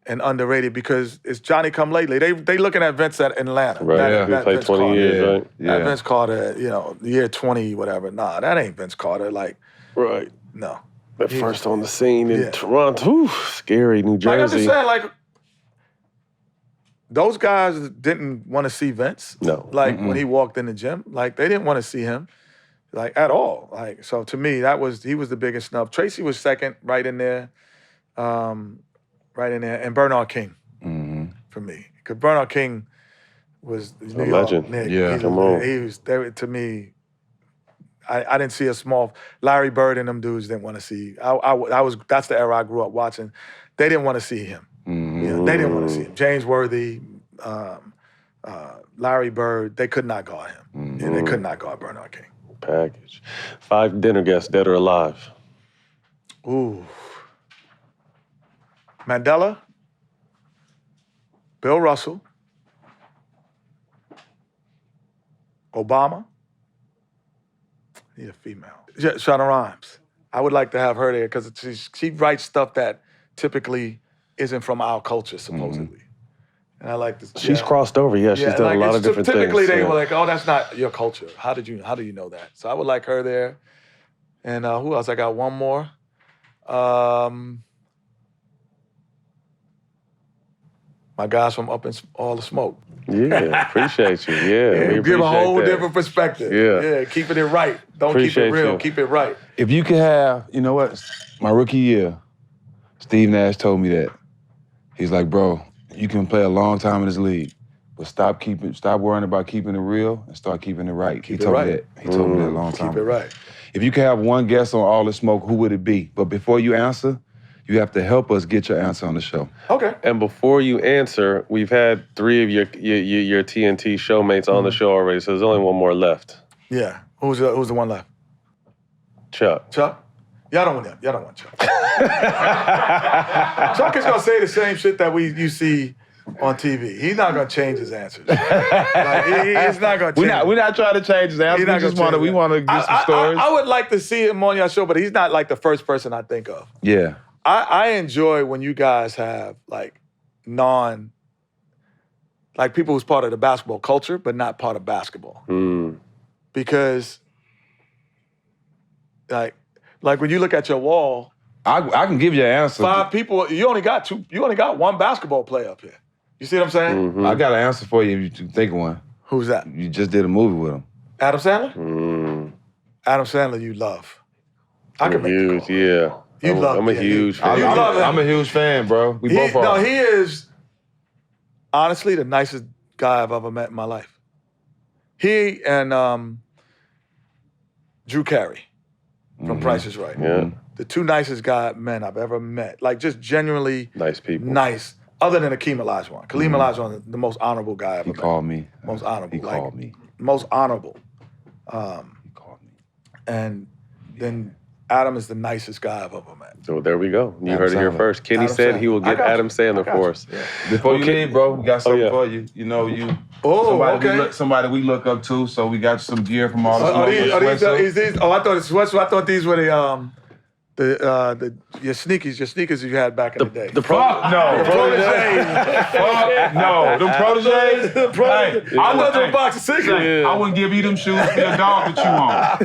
Speaker 9: and underrated because it's Johnny come lately. They looking at Vince at Atlanta.
Speaker 1: Right, he played 20 years, right?
Speaker 9: That Vince Carter, the year 20, whatever. Nah, that ain't Vince Carter. Like, no.
Speaker 1: But first on the scene in Toronto, scary, New Jersey.
Speaker 9: Like, I'm just saying, like, those guys didn't want to see Vince.
Speaker 1: No.
Speaker 9: Like, when he walked in the gym, like, they didn't want to see him, like, at all. Like, so to me, he was the biggest snub. Tracy was second, right in there. And Bernard King for me. Because Bernard King was
Speaker 1: a legend. Come on.
Speaker 9: He was, to me, I didn't see a small, Larry Bird and them dudes didn't want to see. That's the era I grew up watching. They didn't want to see him. They didn't want to see him. James Worthy, Larry Bird, they could not guard him. They could not guard Bernard King.
Speaker 1: Package. 5 dinner guests, dead or alive.
Speaker 9: Ooh. Mandela, Bill Russell, Obama. Need a female. Shonda Rhimes. I would like to have her there because she writes stuff that typically isn't from our culture, supposedly. And I like this.
Speaker 12: She's crossed over, yeah. She's done a lot of different
Speaker 9: typically
Speaker 12: things.
Speaker 9: Typically they were like, oh, that's not your culture. How do you know that? So I would like her there. And who else? I got one more. My guys from Up in All the Smoke.
Speaker 12: Yeah, appreciate you. Yeah, we
Speaker 9: give a whole
Speaker 12: that.
Speaker 9: different perspective.
Speaker 12: Yeah,
Speaker 9: keeping it right. Don't
Speaker 12: appreciate
Speaker 9: keep it real.
Speaker 12: You.
Speaker 9: Keep it right.
Speaker 10: If you could have, you know what? My rookie year, Steve Nash told me that. He's like, bro, you can play a long time in this league, but stop worrying about keeping it real and start keeping it right. He told me that a long time ago.
Speaker 9: Keep it right.
Speaker 10: If you could have one guest on All the Smoke, who would it be? But before you answer, you have to help us get your answer on the show.
Speaker 9: Okay.
Speaker 12: And before you answer, we've had 3 of your TNT showmates on the show already, so there's only one more left.
Speaker 9: Yeah. Who's the one left?
Speaker 12: Chuck.
Speaker 9: Chuck? Y'all don't want him. Y'all don't want Chuck. Chuck is gonna say the same shit that you see on TV. He's not gonna change his answers. He's not gonna change.
Speaker 10: We're not trying to change his answers. We want to get some stories.
Speaker 9: I would like to see him on your show, but he's not like the first person I think of.
Speaker 10: Yeah.
Speaker 9: I enjoy when you guys have like people who's part of the basketball culture, but not part of basketball. Because like when you look at your wall,
Speaker 10: I can give you an answer.
Speaker 9: 5 people, you only got 1 basketball player up here. You see what I'm saying?
Speaker 10: Mm-hmm. I got an answer for you if you think of one.
Speaker 9: Who's that?
Speaker 10: You just did a movie with him.
Speaker 9: Adam Sandler? Adam Sandler, you love. I can make the call.
Speaker 12: Yeah.
Speaker 9: You love him.
Speaker 12: I'm a huge fan.
Speaker 9: You love him.
Speaker 10: I'm a huge fan, bro. We both are.
Speaker 9: No, he is honestly the nicest guy I've ever met in my life. He and Drew Carey from Price is Right.
Speaker 12: Yeah.
Speaker 9: The 2 nicest men I've ever met. Like just genuinely
Speaker 12: nice people.
Speaker 9: Nice. Other than Hakeem Olajuwon. Hakeem Olajuwon is the most honorable guy I've ever met.
Speaker 10: He called me.
Speaker 9: Most honorable.
Speaker 10: He called me.
Speaker 9: Most honorable.
Speaker 10: He called me.
Speaker 9: And then Adam is the nicest guy I've ever met.
Speaker 12: So there we go. You heard it here first. Kenny
Speaker 9: Adam
Speaker 12: said
Speaker 9: Sandler.
Speaker 12: he will get Adam Sandler for us.
Speaker 9: Yeah.
Speaker 10: Before you leave, bro, we got something for you. You know, somebody we look up to, so we got some gear from All the Smoke.
Speaker 9: I thought it's sweatshirts. I thought these were your sneakers you had back in the day.
Speaker 10: The proteges. No, them proteges. Hey,
Speaker 9: I love them box of cigarettes.
Speaker 10: I wouldn't give you them shoes for your dog to chew on.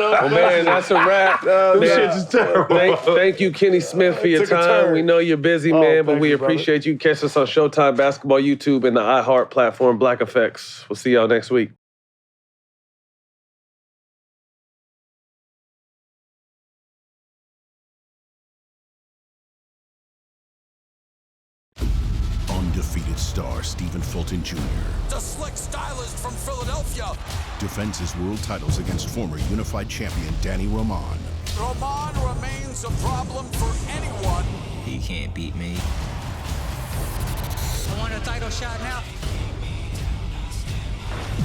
Speaker 12: Well, man, that's a wrap.
Speaker 10: Them shit is terrible.
Speaker 12: Thank you, Kenny Smith, for your time. We know you're busy, man, but we appreciate you. Catch us on Showtime Basketball YouTube and the iHeart platform, Black Effects. We'll see y'all next week.
Speaker 2: Undefeated star Stephen Fulton Jr.
Speaker 13: The slick stylist from Philadelphia.
Speaker 2: Defends his world titles against former unified champion Danny Roman.
Speaker 13: Roman remains a problem for anyone.
Speaker 14: He can't beat me.
Speaker 15: I want a title shot now.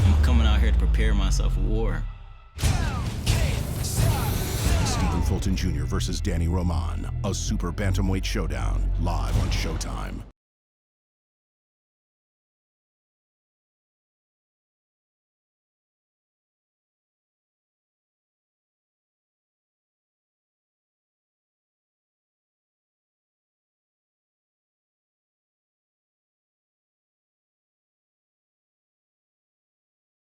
Speaker 14: I'm coming out here to prepare myself for war.
Speaker 2: Stephen Fulton Jr. versus Danny Roman. A super bantamweight showdown. Live on Showtime.